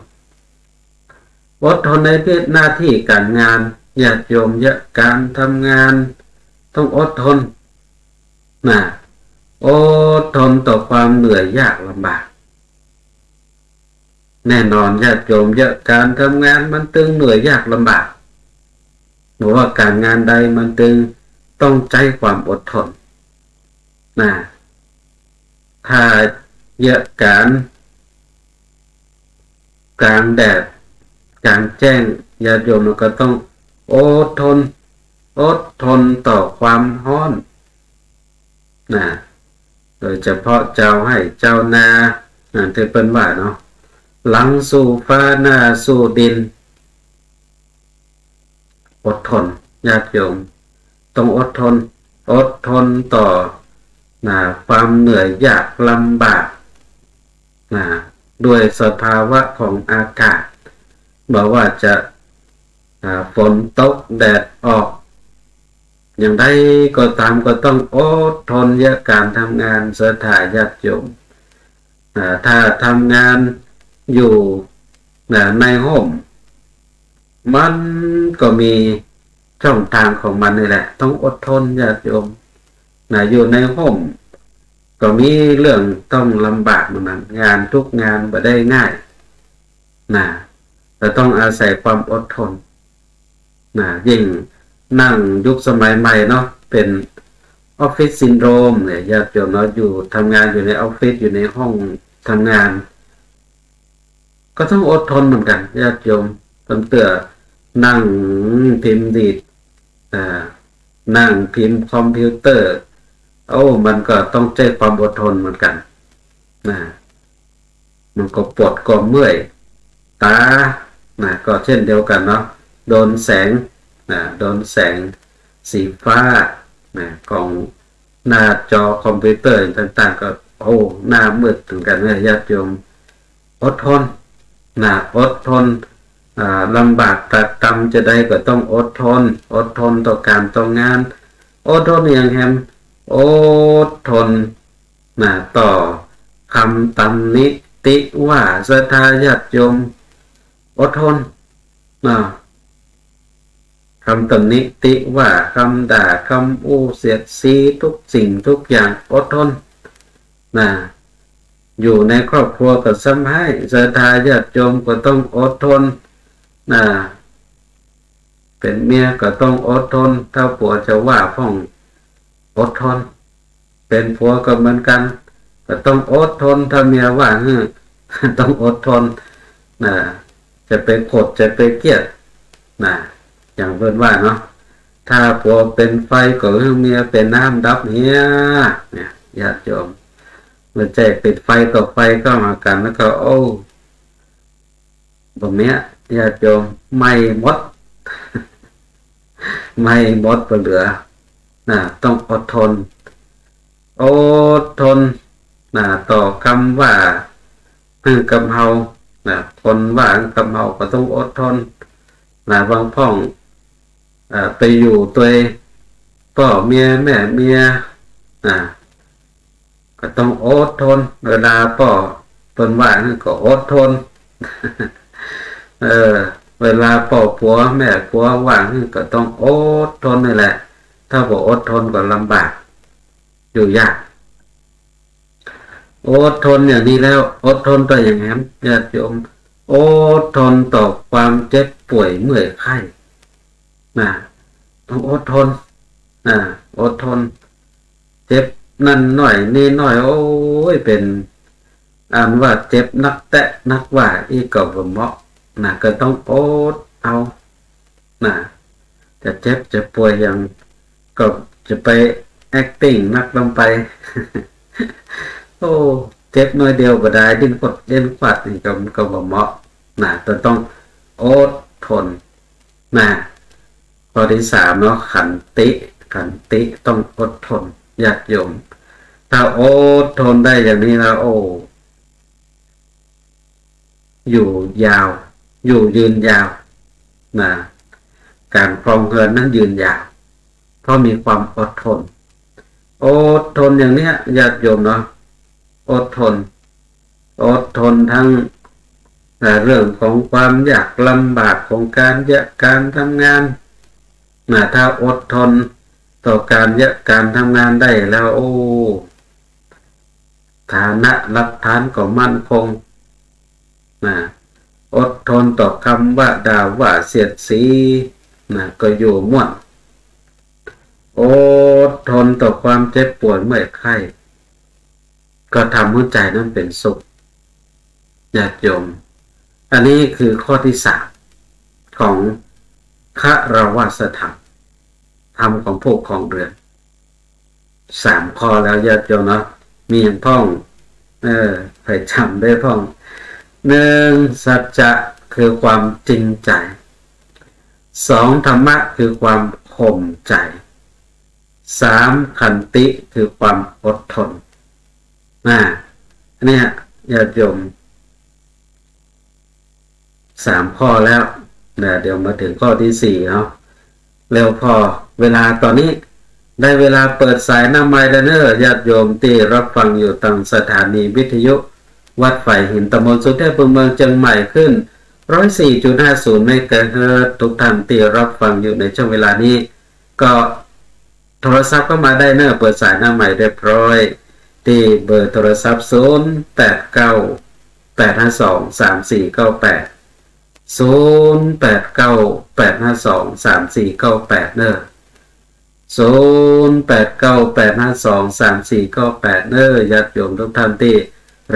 S2: ในหน้าที่การงานญาติโยมเยอะการทำงานต้องอดทนอดทนต่อความเหนื่อยยากลำบากแน่นอนญาติโยมเยอะการทำงานมันตึงเหนื่อยยากลำบากหรือว่าการงานใดมันตึงต้องใจความอดทนถ้าเยอะการกลางแดดกลางแจ้งญาติโยมก็ต้องอดทนต่อความร้อนโดยเฉพาะเจ้าให้เจ้านาที่เป็นว่าเนาะหลังสู่ฟ้าหน้าสู่ดินอดทนญาติโยมต้องอดทนต่อความเหนื่อยยากลำบากด้วยสภาวะของอากาศบอกว่าจะฝนตกแดดออกอย่างไรก็ตามก็ต้องอดทนเยอะการทำงานสถาญาติโยมถ้าทำงานอยู่ในห้องมันก็มีช่องทางของมันนี่แหละต้องอดทนญาติโยมอยู่ในห้องก็มีเรื่องต้องลำบากเหมือนกันงานทุกงานบ่ได้ง่ายแต่ต้องอาศัยความอดทนยิ่งนั่งยุคสมัยใหม่เนาะเป็นออฟฟิศซินโดรมเนี่ยญาติโยมเนาะอยู่ทำงานอยู่ในออฟฟิศอยู่ในห้องทำงานก็ต้องอดทนเหมือนกันญาติโยมตั้งแต่นั่งพิมพ์ดีดนั่งพิมพ์คอมพิวเตอร์มันก็ต้องใช้ความอดทนเหมือนกันมันก็ปวดก็เมื่อยตาก็เช่นเดียวกันเนาะโดนแสงสีฟ้าของหน้าจอคอมพิวเตอร์ต่างๆก็หน้ามืดถึงกันญาติโยมอดทนลำบากตรากตรำจะได้ก็ต้องอดทนต่อการต่องานอดทนอย่างแฮม อดทนต่อคำตำหนิติว่าศรัทธาญาติโยมอดทนคำตำหนิติว่าคำด่าคำอู้เสียดสีทุกสิ่งทุกอย่างอดทนอยู่ในครอบครัวก็ซ้ำให้ศรัทธาญาติโยมก็ต้องอดทนเป็นเมียก็ต้องอดทนถ้าผัวจะว่าพ่องอดทนเป็นผัวก็เหมือนกันก็ต้องอดทนถ้าเมียว่าต้องอดทนจะไปโกรธจะไปเกลียดอย่างเพิ่นว่าเนาะถ้าผัวเป็นไฟก็เมียเป็นน้ำดับเนี่ยญาติโยมเมื่อใจปิดไฟต่อไฟก็มากันแล้วก็แบบนี้ญาติโยมไม่หมดไม่หมดเหลือต้องอดทนต่อคำว่ากับเฮาคนว่ากับเฮาก็ต้องอดทนบางพ่องไปอยู่ตัวพ่อเมียแม่เมียก็ต้องอดทนเวลาพ่อเพิ่นว่าก็อดทนเวลาพ่อผัวแม่ผัวว่าก็ต้องอดทนนี่แหละถ้าบ่อดทนก็ลำบากอยู่ยากอดทนอย่างนี้แล้วอดทนต่ออย่างนั้นญาติโยมอดทนต่อความเจ็บป่วยเมื่อยไข้ต้องอดทนอดทนเจ็บนั่นหน่อยนี่หน่อยโอ้ยเป็นอ่านว่าเจ็บนักแตะนักว่าอีกก็บ่เหมาะก็ต้องอดเอาจะเจ็บจะป่วยอย่างก็จะไป acting นักลงไป เจ็บน้อยเดียวก็ได้ดิ้นกดเล่นปัดนี่ก็บ่เหมาะต้องอดทนข้อที่3เนาะขันติต้องอดทนญาติโยมถ้าอดทนได้อย่างนี้แล้วอยู่ยาวอยู่ยืนยาวการครองเรือนนั้นยืนยาวเพราะมีความอดทนอย่างเนี้ยญาติโยมเนาะอดทนทั้งเรื่องของความยากลำบากของการทำงานถ้าอดทนต่อการทำงานได้แล้วฐานะรับฐานก็มั่นคงอดทนต่อคำว่าด่าว่าเสียดสีก็อยู่ม่วนอดทนต่อความเจ็บปวดเมื่อยไข้ก็ทำหัวใจนั้นเป็นสุขญาติโยมอันนี้คือข้อที่3ของคฤหัสถธรรมของผู้ครองเรือน3ข้อแล้วญาติโยมเนาะมีอย่างพ้องใครจำได้พ้อง1สัจจะคือความจริงใจ2ธรรมะคือความข่มใจ3ขันติคือความอดทนเนี่ยญาติโยม3ข้อแล้วเดี๋ยวมาถึงข้อที่4เนาะเร็วพอเวลาตอนนี้ได้เวลาเปิดสายหน้าไมค์แล้วเนอะญาติโยมที่รับฟังอยู่ทางสถานีวิทยุวัดไฝ่หินตำบลสุเทพเมืองเชียงใหม่ขึ้น 104.50 เมกะเฮิรตซ์ทุกท่านที่รับฟังอยู่ในช่วงเวลานี้ก็โทรศัพท์เข้ามาได้เนอะเปิดสายหน้าใหม่เรียบร้อยที่เบอร์โทรศัพท์0898523498 เนอะ0898523498 เนอะญาติโยมทุกท่านที่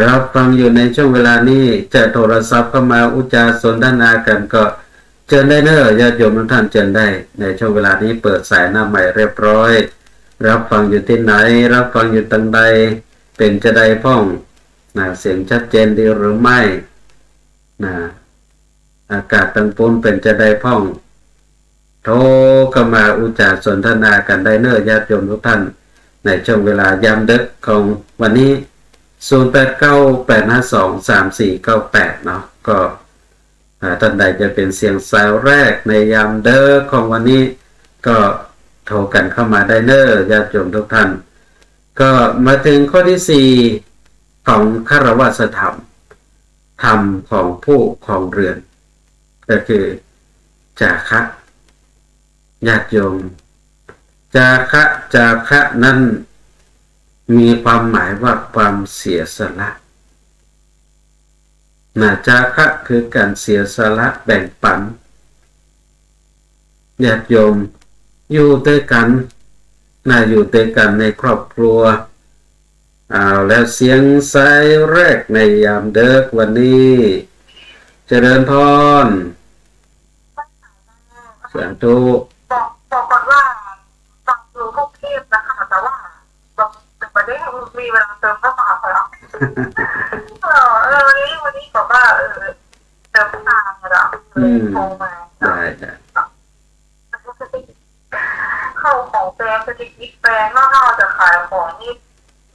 S2: รับฟังอยู่ในช่วงเวลานี้จะโทรศัพท์เข้ามาอุจาสนทนากันก็เชิญได้เนอะญาติโยมทุกท่านเชิญได้ในช่วงเวลานี้เปิดสายหน้าใหม่เรียบร้อยรับฟังอยู่ที่ไหนรับฟังอยู่ตรงใดเป็นจะได้พ้องเสียงชัดเจนดีหรือไม่อากาศตั้งปูนเป็นจะได้พ้องโทรเข้ามาอุจาสนทนากันได้เนอะญาติโยมทุกท่านในช่วงเวลายามดึกของวันนี้0898523498เนาะก็ท่านใดจะเป็นเสียงสายแรกในยามเดึกของวันนี้ก็โทรกันเข้ามาได้เนอะญาติโยมทุกท่าน ก็มาถึงข้อที่สี่ของคารวะธรรมธรรมของผู้ครองเรือน ก็คือจาคะญาติโยมจาคะนั้นมีความหมายว่าความเสียสละจาคะคือการเสียสละแบ่งปันญาติโยมอยู่ด้วยกันอยู่ด้วยกันในครอบครัวแล้วเสียงสายแรกในยามเดึกวันนี้เจริญพรสาธุ
S3: บอกก่อนว่าฟังดูก็เทพนะคะแต่ว่าไม่ได้มีเวลาเติมเข้ามาแล้ววันนี้บอกว่าเติมตามแล้วโทรมา
S2: ได้
S3: เข้าของแปลงสถิติแปลงนอกจากขายของนี่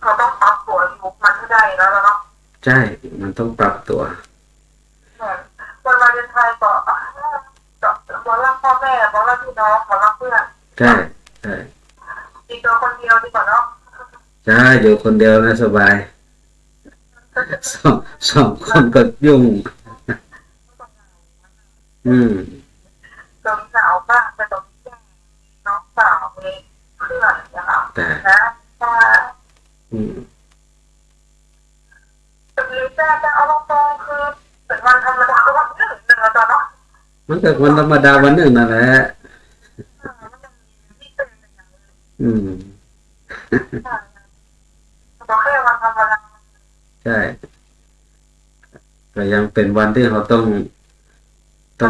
S3: เราต้องปรับตัวยุคมันให้ได้แล้วเนาะ
S2: ใช่มันต้องปรับตัว
S3: วันวาเลนไทน์บอกว่าพ่อแม่บอกว่าพี่น้องบอกว่าเพื่อน
S2: ใช่
S3: ดีตัวคนเดียวดีกว่าเนาะ
S2: ใช่อยู่คนเดียวนะสบายสองคนก็ยุ่ง
S3: ตรงสาวบ้างแต่ตรงน้องสาวมีเพื่อนนะคะนะแต่เอาตรงๆคือเป็นวันธรรมดาวันหนึ่งนะจ๊ะเนาะ
S2: มันก็วันธรรมดาวันหนึ่งนั่นแหละใช่ก็ยังเป็นวันที่เราต้อง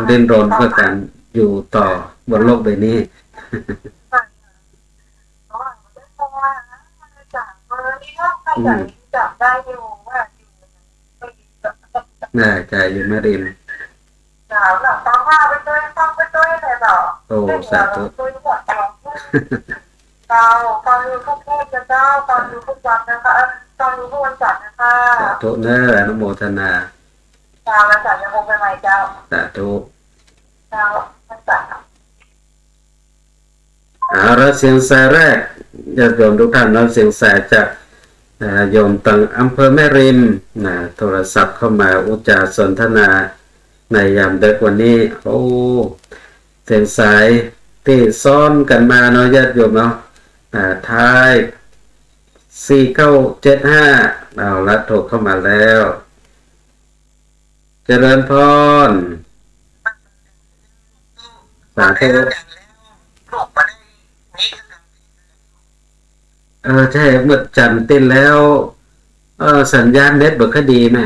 S2: ดิ้นรนเพื่อการอยู่ต่อบนโลกใบนี้น่าใจอยู่ไม่ริมโอ้สาธุ
S3: ตอนอยู่ทุกเทศเจ้าตอนอยู่ทุกวันนะคะตอนอยู่ทุกวันจันทร์นะคะ
S2: สาธุเนออนุโมทนา
S3: วันจันทร์จะคงเป็นไหมเจ้า
S2: สาธุ
S3: วันจันทร์
S2: แล้วเสียงสายแรกญาติโยมทุกท่านรับเสียงสายจากโยมตังอำเภอแม่ริมโทรศัพท์เข้ามาอุจจาสนทนาในยามดึกวันนี้โอ้เสียงสายที่ซ้อนกันมาเนาะญาติโยมเนาะท้าย4975ละโทรเข้ามาแล้วเจริญพรสาธุใช่เมื่อจันทร์ติดแล้วสัญญาณเน็ตบ่ค่อยดีแม่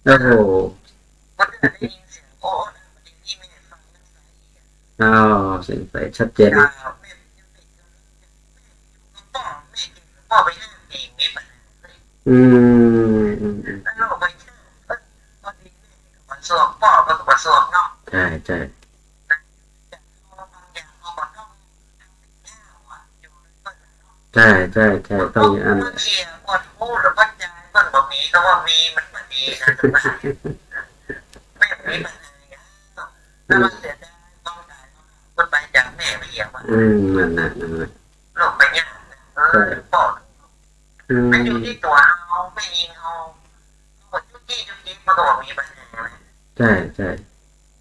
S2: โอ้โหเสียงใสชัดเจนใช่ใช่ใช่ใช่ใช่ต้องอย่างนั้นนั่น
S3: โลกไปเนี่ยบอกไม่อยู่ที่ตัวเราไม่ยิงเราหมดทุกที่มันก็มีปัญหา
S2: ใช่ใช่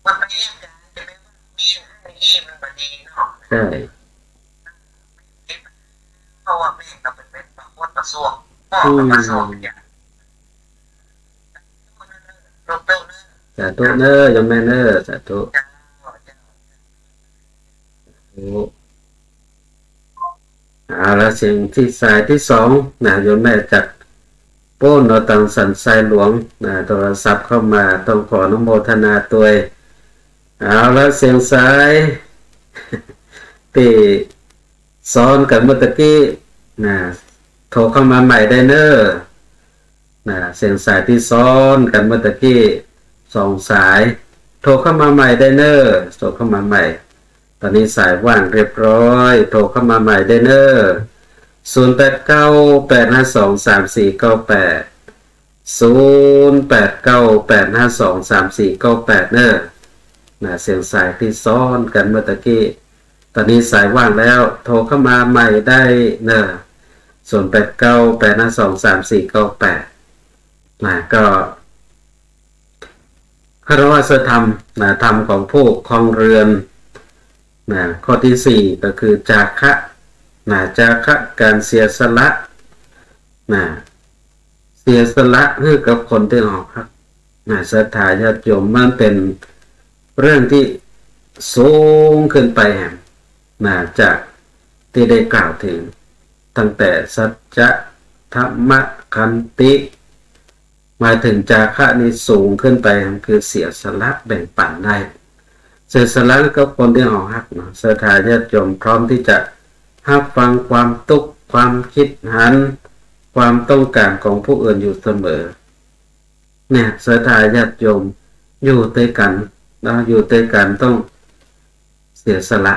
S3: มันไปเยี่ยมกันจะไม่มีมันพอดีเนาะ
S2: ใช่
S3: เพราะว่าแม่ก็เป็นประสวกพ่อเป็นประสวกเนี่ย
S2: สาธุเนอยังแม่เนอสาธุแล้วเสียงที่สายที่สองโยมแม่จากโป้นเราตังสันทรายหลวงโทรศัพท์เข้ามาต้องขออนุโมทนาตัวแล้วเสียงสายที่ซ้อนกันเมื่อตะกี้โทรเข้ามาใหม่ได้เนอเสียงสายที่ซ้อนกันเมื่อตะกี้2 สายโทรเข้ามาใหม่ได้เนอโทรเข้ามาใหม่ตอนนี้สายว่างเรียบร้อยโทรเข้ามาใหม่ได้เนอ0898523498 0898523498เนอเสียงสายที่ซ้อนกันเมื่อตะกี้ต อนนี้สายว่างแล้วโทรเข้ามาใหม่ได้เนอะ0898523498ก็คารวะธรรมธรรมของผู้ครองเรือนข้อที่4ก็คือจาคะจาคะการเสียสละเสียสละให้กับคนที่ออกครับศรัทธาญาติโยมมันเป็นเรื่องที่สูงขึ้นไปจากที่ได้กล่าวถึงตั้งแต่สัจจะธรรมะขันติมาถึงจาคะนี่สูงขึ้นไปคือเสียสละแบ่งปันได้เสียสละกับคนที่ออกฮักศรัทธาญาติโยมพร้อมที่จะรับฟังความทุกข์ความคิดหันความต้องการของผู้อื่นอยู่เสมอเนี่ยศรัทธาญาติโยมอยู่ด้วยกันอยู่ด้วยกันต้องเสียสละ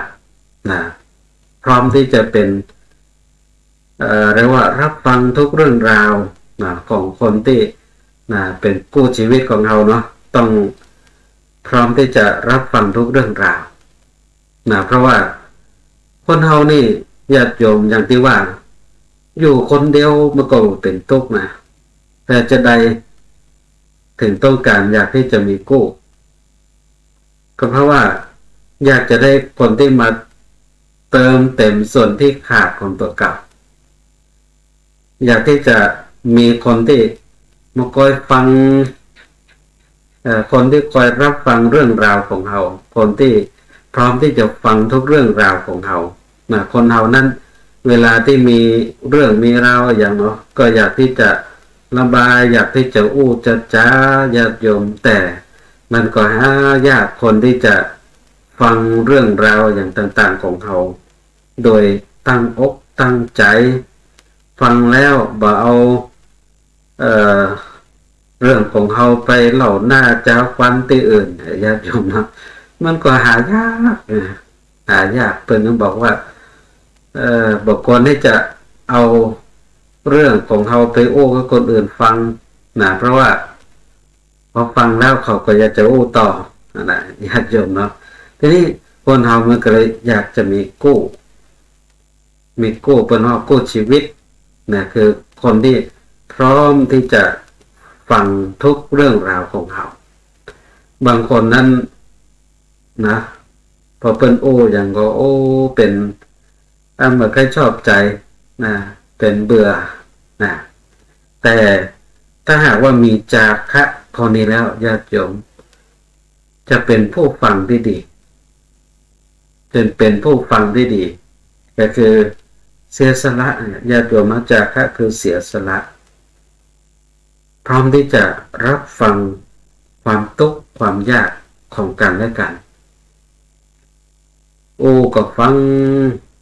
S2: พร้อมที่จะเป็นเรียกว่ารับฟังทุกเรื่องราวของคนที่เป็นกู้ชีวิตของเราเนาะต้องพร้อมที่จะรับฟังทุกเรื่องราวเพราะว่าคนเรานี่ญาติโยมอย่างที่ว่าอยู่คนเดียวมันก็เป็นทุกข์แต่จะใดถึงต้องการอยากที่จะมีกู้ก็เพราะว่าอยากจะได้คนที่มาเติมเต็มส่วนที่ขาดของตัวเก่าอยากที่จะมีคนที่มาคอยฟังคนที่คอยรับฟังเรื่องราวของเราคนที่พร้อมที่จะฟังทุกเรื่องราวของเราคนเรานั้นเวลาที่มีเรื่องมีราวอย่างเนาะก็อยากที่จะระบายอยากที่จะจะจ้าญาติโยมแต่มันก็หายากคนที่จะฟังเรื่องราวอย่างต่างๆของเขาโดยตั้งอกตั้งใจฟังแล้วบ่เอาเรื่องของเขาไปเหล่าหน้าจ้าฟันที่อื่นญาติโยมนะมันก็หายากเพิ่นก็บอกว่าบอกคนที่จะเอาเรื่องของเขาไปกับคนอื่นฟังเพราะว่าพอฟังแล้วเขาก็อยากจะต่อญาติโยมเนาะทีนี้คนเรามันก็เลยอยากจะมีกู้เป็นว่ากู้ชีวิตคือคนที่พร้อมที่จะฟังทุกเรื่องราวของเขาบางคนนั้นพอเป็นอย่างก็เป็นเมื่อใครชอบใจเป็นเบื่อแต่ถ้าหากว่ามีจาคะพอนี้แล้วญาติโยมจะเป็นผู้ฟังที่ดีเป็นผู้ฟังที่ดีก็คือเสียสละญาติโยมจาคะคือเสียสละพร้อมที่จะรับฟังความทุกข์ความยากของกันและกันก็ฟัง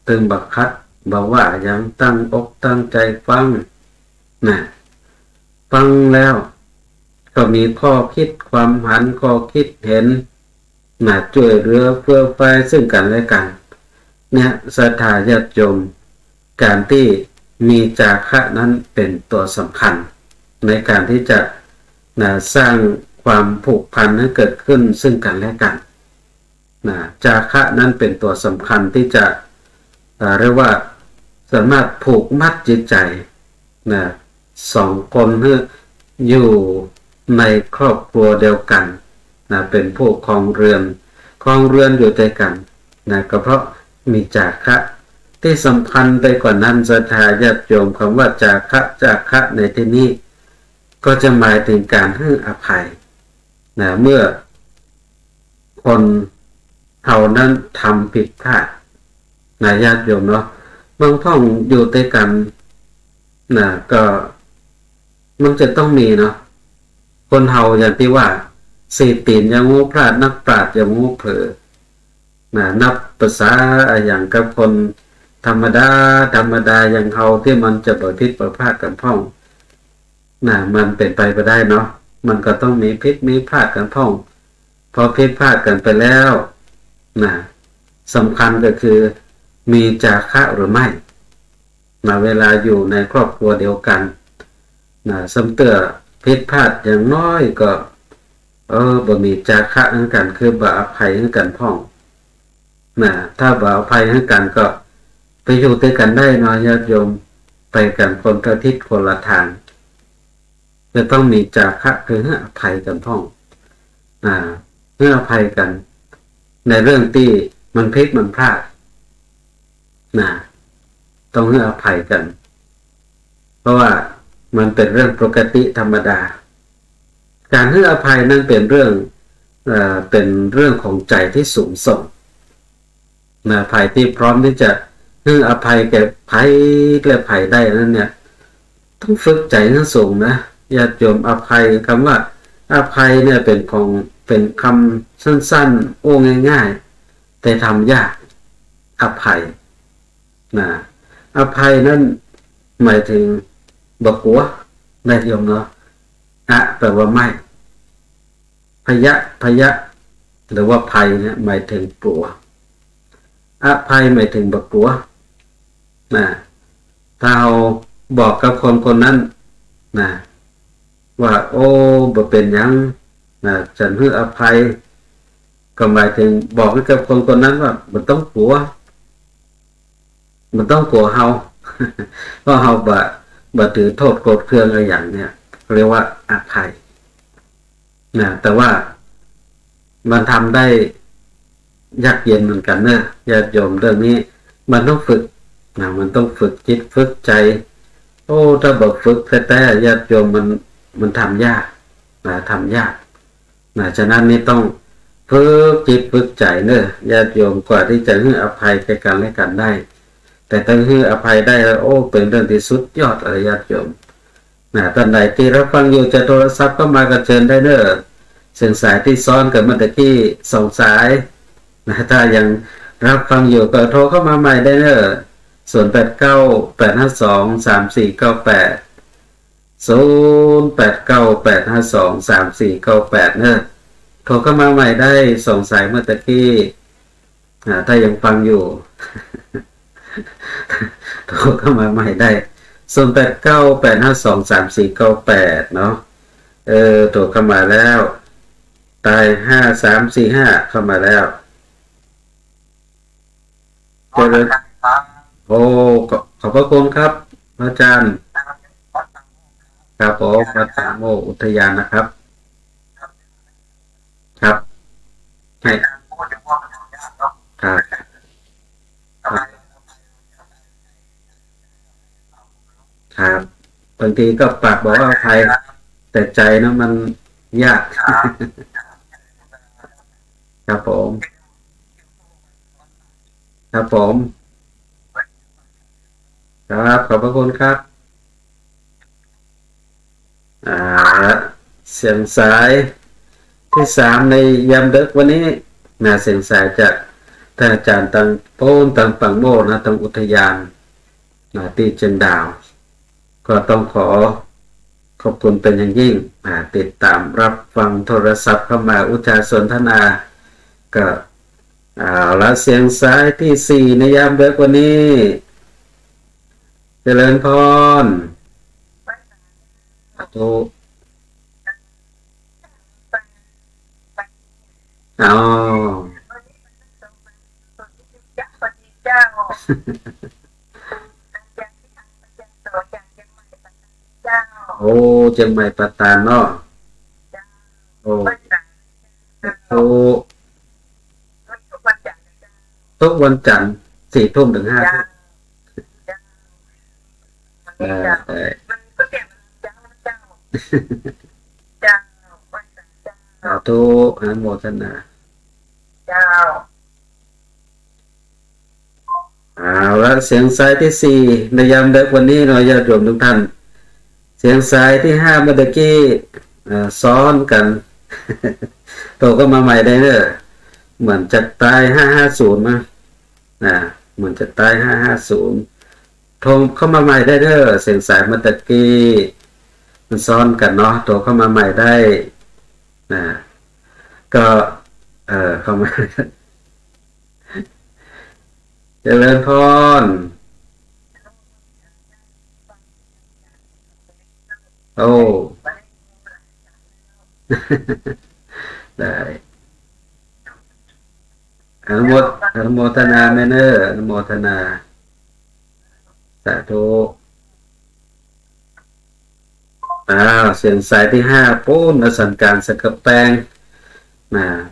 S2: ตึงบักคัดบอกว่ายังตั้งอกตั้งใจฟังฟังแล้วก็มีข้อคิดความหันข้อคิดเห็นช่วยเหลือเพื่อไฟซึ่งกันและกันเนี่ยศรัทธาญาติโยมการที่มีจาคะนั้นเป็นตัวสำคัญในการที่จะสร้างความผูกพันให้เกิดขึ้นซึ่งกันและกันจาคะนั้นเป็นตัวสำคัญที่จะเรียกว่าสามารถผูกมัดจิตใจสองคนที่อยู่ในครอบครัวเดียวกันเป็นผู้ครองเรือนอยู่ด้วยกันก็เพราะมีจาคะที่สำคัญไปกว่านั้นศรัทธาญาติโยมคำว่าจาคะในที่นี้ก็จะหมายถึงการให้อภัยเมื่อคนเขานั้นทำผิดพลาดญาติโยมเนาะบางท่องอยู่ด้วยกันก็มันจะต้องมีเนาะคนเฮาอย่างที่ว่าสีตีนยังงูพลาดนักปราชญ์ยังงูเผลอนับภาษาอย่างกับคนธรรมดาอย่างเฮาที่มันจะเปิดพิษเปิดพลาดกันพ่องมันเป็นไปได้เนาะมันก็ต้องมีพิษมีพลาดกันพ่องพอพิษพลาดกันไปแล้วสำคัญก็คือมีจาคะหรือไม่เวลาอยู่ในครอบครัวเดียวกันสำเตือพิษพลาดอย่างน้อยก็บ่มีจาคะเหมือนกันคือบ่อภัยเหมือนกันพ่อง นะถ้าบ่อภัยให้กันก็ไปอยู่ด้วยกันได้เนาะญาติโยมไปกันคนละทิศคนละทางจะต้องมีจาคะคือให้อภัยกันพ่องให้อภัยกัน ในเรื่องที่มันผิดมันพลาดต้องให้อภัยกันเพราะว่ามันเป็นเรื่องปกติธรรมดาการให้อภัยนั้นเป็นเรื่องของใจที่สูงส่งภัยที่พร้อมที่จะให้อภัยแก่ภัยและภัยได้นั้นเนี่ยต้องฝึกใจนั้นสูงนะญาติโยมอภัยคำว่าอภัยเนี่ยเป็นคำสั้นๆโอ้ง่ายๆแต่ทำยากอภัยอภัยนั้นหมายถึงบอกหัวญาติโยมเนาะแปลว่าไม่พยะหรือว่าภัยเนี่ยหมายถึงปัวอภัยหมายถึงบักปัวถ้าเราบอกกับคนนั้นว่าโอ้บ่เป็นหยังฉันให้อภัยก็หมายถึงบอกให้กับคนนั้นว่ามันต้องปัวเฮา เพราะเฮาบ่ถือโทษโกรธเคืองอะไรอย่างเนี่ยเรียกว่าอภัยแต่ว่ามันทำได้ยากเย็นเหมือนกันเนอะญาติโยมเรื่องนี้มันต้องฝึกมันต้องฝึกจิตฝึกใจโอ้ถ้าบอกฝึกแต่ญาติโยมมันทำยากทำยากฉะนั้นนี่ต้องฝึกจิตฝึกใจเนอะญาติโยมกว่าที่จะให้อภัยแก่กันและกันได้แต่ถ้าให้อภัยได้แล้วโอ้เป็นเรื่องที่สุดยอดเลยญาติโยมท่านใดที่รับฟังอยู่จะโทรศัพท์ก็มากันเชิญได้เนอะเส้นสายที่ซ้อนกับเมื่อกี้2 สายถ้ายังรับฟังอยู่ก็โทรเข้ามาใหม่ได้เนอะ0898523498 เนอะโทรเข้ามาใหม่ได้2 สายเมื่อกี้ถ้ายังฟังอยู่ โทรเข้ามาใหม่ได้0898523498 เนาะโทรเข้ามาแล้วตาย5345เข้ามาแล้วเจริญโอ้ขอบพระคุณครับอาจารย์ครับผมวัดสามโมกอุทยานนะครับครับให้ครับครับบางทีก็ปากบอกว่าอภัยแต่ใจนะมันยากครับผมครับผมครับขอบพระคุณครับเสียงสายที่3ในยามดึกวันนี้เสียงสายจากท่านอาจารย์ตังโป้นตังปังโมนะตังอุทยานที่เชียงดาวก็ต้องขอบคุณเป็นอย่างยิ่งติดตามรับฟังโทรศัพท์เข้ามาอุจจาสนทนาก็และเสียงสายที่4ในยามดึกวันนี้เจริญพรโอ้โอ้เชียงใหม่ปัตตานเนาะโอ้ทุกวันจันทร์4 ทุ่มถึง5 ทุ่มสาธุอนุโมทนาแล้วเสียงสายที่4ในยามดึกวันนี้เราญาติโยมทุกท่านเสียงสายที่5เมื่อกี้ซ้อนกันโตก็มาใหม่ได้เนอะเหมือนจะตาย550มาเหมือนจะตาย550โทรเข้ามาใหม่ได้เด้อเสียงสายเมื่อกี้มันซ้อนกันเนาะโทรเข้ามาใหม่ได้ก็เข้ามาเจริญพรโอ้ได้ อนุโมทนาแม่เนอร์อนุโมทนาสาธุเสียงสายที่5ปุ้นสันการสกแปง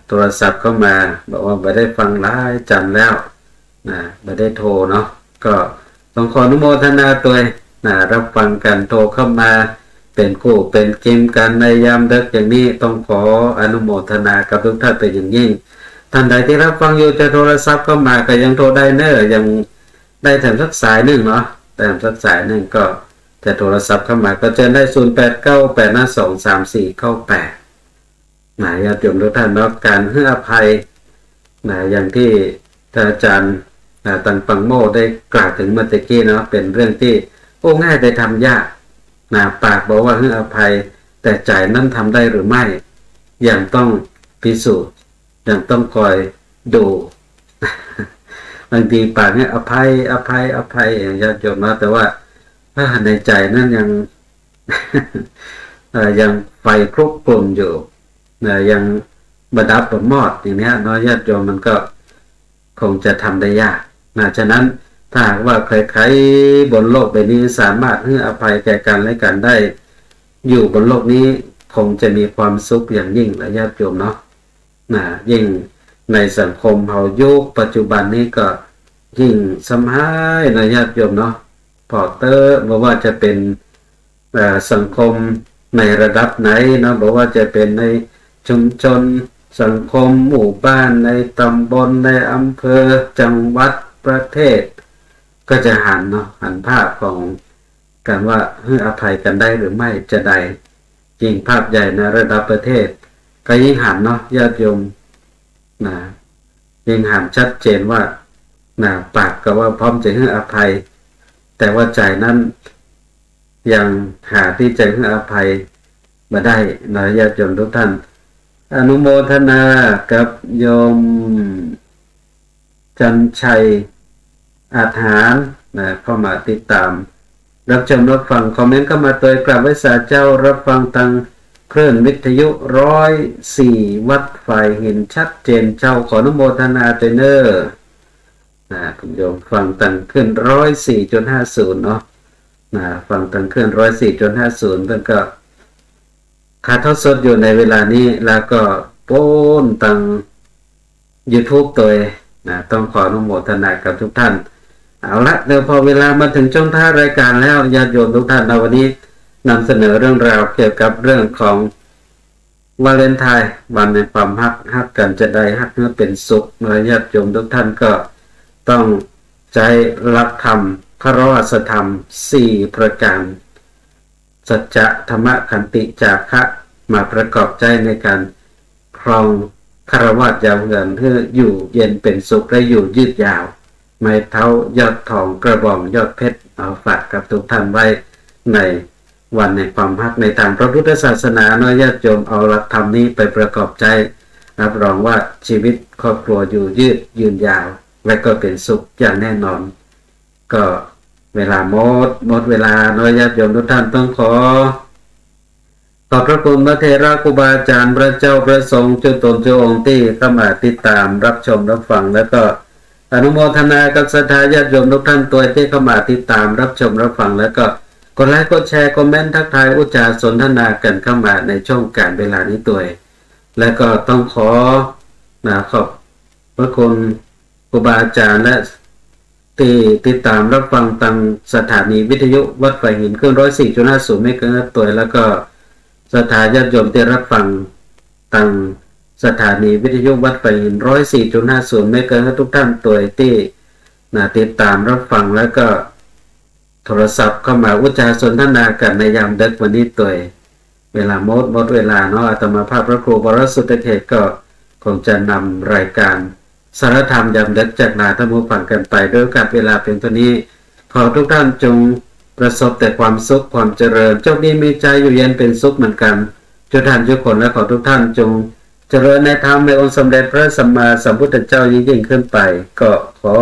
S2: โทรศัพท์เข้ามาบอกว่าไม่ได้ฟังไลฟ์จำแล้วไม่ได้โทรเนาะก็ต้องขออนุโมทนาตัวรับฟังกันโทรเข้ามาเป็นคู่เป็นกิมกันในยามดึกอย่างนี้ต้องขออนุโมทนากับทุกท่านเป็นอย่างยิ่งท่านใดที่รับฟังอยู่จะโทรศัพท์เข้ามาก็ยังโทรได้เนอะยังได้แถมสักสายหนึ่งเนาะแถมสักสายหนึ่งก็จะโทรศัพท์เข้ามาก็เจอได้0898523498ญาติโยมทุกท่านเนาะการให้อภัยอย่างที่ท่านอาจารย์ตังปังโมได้กล่าวถึงเมื่อกี้เนาะเป็นเรื่องที่ง่ายแต่ทำยากปากบอกว่าให้อภัยแต่ใจนั้นทำได้หรือไม่ยังต้องพิสูจน์ยังต้องคอยดูบางทีปากเนี่ยอภัยญาติโยมนะแต่ว่าถ้าในใจนั้นยัง ยังไฟคลุกกลุ่นอยู่ยังบดับมอดอย่างนี้น้อยญาติโยมมันก็คงจะทำได้ยากฉะนั้นถ้าหากว่าใครๆบนโลกใบนี้สามารถให้อภัยแก่กันและกันได้อยู่บนโลกนี้คงจะมีความสุขอย่างยิ่งและญาติโยมเนาะยิ่งในสังคมเฮายุคปัจจุบันนี้ก็ยิ่งสำหายนะญาติโยมเนาะพอเตอร์บอกว่าจะเป็นสังคมในระดับไหนเนาะบอกว่าจะเป็นในชุมชนสังคมหมู่บ้านในตำบลในอำเภอจังหวัดประเทศก็จะหันภาพของการว่าให้อภัยกันได้หรือไม่จะใดยิ่งภาพใหญ่ในระดับประเทศก็ยิ่งหันเนาะญาติโยมยิ่งหันชัดเจนว่าปากก็ว่าพร้อมจะให้อภัยแต่ว่าใจนั้นยังหาที่จะให้อภัยมาได้นะญาติโยมทุกท่านอนุโมทนากับโยมจันชัยอาถรรพ์เข้ามาติดตามรับชมรับฟังคอมเมนต์เข้ามาตัวกราบไหว้สาเจ้ารับฟังทางคลื่นวิทยุ104วัดไฟเห็นชัดเจนเจ้าขออนุโมทนาเจเนอร์คุณโยมฟังทางคลื่น104.50เนาะฟังทางคลื่น104.50เพิ่นก็ถ่ายทอดสดอยู่ในเวลานี้แล้วก็โป้นทาง YouTube ตัวต้องขออนุโมทนากับทุกท่านเอาละเดี๋ยวพอเวลามาถึงช่วงท้ายรายการแล้วญาติโยมทุกท่านวันนี้นำเสนอเรื่องราวเกี่ยวกับเรื่องของวาเลนไทน์วันในความฮักกันจะได้ฮักเมื่อเป็นสุขญาติโยมทุกท่านก็ต้องใจหลักธรรมคารวะธรรม4ประการสัจจะธรรมะขันติจาคะมาประกอบใจในการครองคารวะยาวเงินเพื่ออยู่เย็นเป็นสุขและอยู่ยืดยาวไม่เท้ายอดทองกระบอกยอดเพชรเอาฝากกับทุกท่านไว้ในวันในความฮักในทางพระพุทธศาสนาเนาะญาติโยมเอาหลักธรรมนี้ไปประกอบใจรับรองว่าชีวิตครอบครัวอยู่ยืนยาวและก็เป็นสุขอย่างแน่นอนก็เวลาหมดเวลาเนาะญาติโยมทุกท่านต้องขอบพระคุณพระเถระครูบาอาจารย์พระเจ้าพระสงฆ์เจ้าตนเจ้าองค์ที่เข้ามาติดตามรับชมรับฟังแล้วก็อนุโมทนากับศรัทธาญาติโยมทุกท่านตัวที่เข้ามาติดตามรับชมรับฟังแล้วก็กดไลค์กดแชร์คอมเมนต์ทักทายอุจจาสนทนากันเข้ามาในช่วงการเวลานี้ตัวและก็ต้องขอบพระคุณครูบาอาจารย์และที่ติดตามรับฟังทางสถานีวิทยุวัดไฟหินเครื่อง104.50เมกะเฮิรตซ์ตัวแล้วก็ศรัทธาญาติโยมที่รับฟังทางสถานีวิทยุวัดไฟหิน104.50เมกะเฮิรตซ์ทุกท่านตัวที่ติดตามรับฟังแล้วก็โทรศัพท์เข้ามาอุจจาสนทนากันในยามดึกวันนี้ตัวเวลาหมดเวลาเนาะอาตมาภาพพระครูวรสุทธิเทศก็คงจะนำรายการสารธรรมยามดึกจากนาท่านผู้ฟังกันไปด้วยกับเวลาเพียงเท่านี้ขอทุกท่านจงประสบแต่ความสุขความเจริญโชคดีมีใจอยู่เย็นเป็นสุขเหมือนกันทุกท่านทุกคนและขอทุกท่านจงเจริญในธรรมในองค์สมเด็จพระสัมมาสัมพุทธเจ้ายิ่งขึ้นไปก็ขอ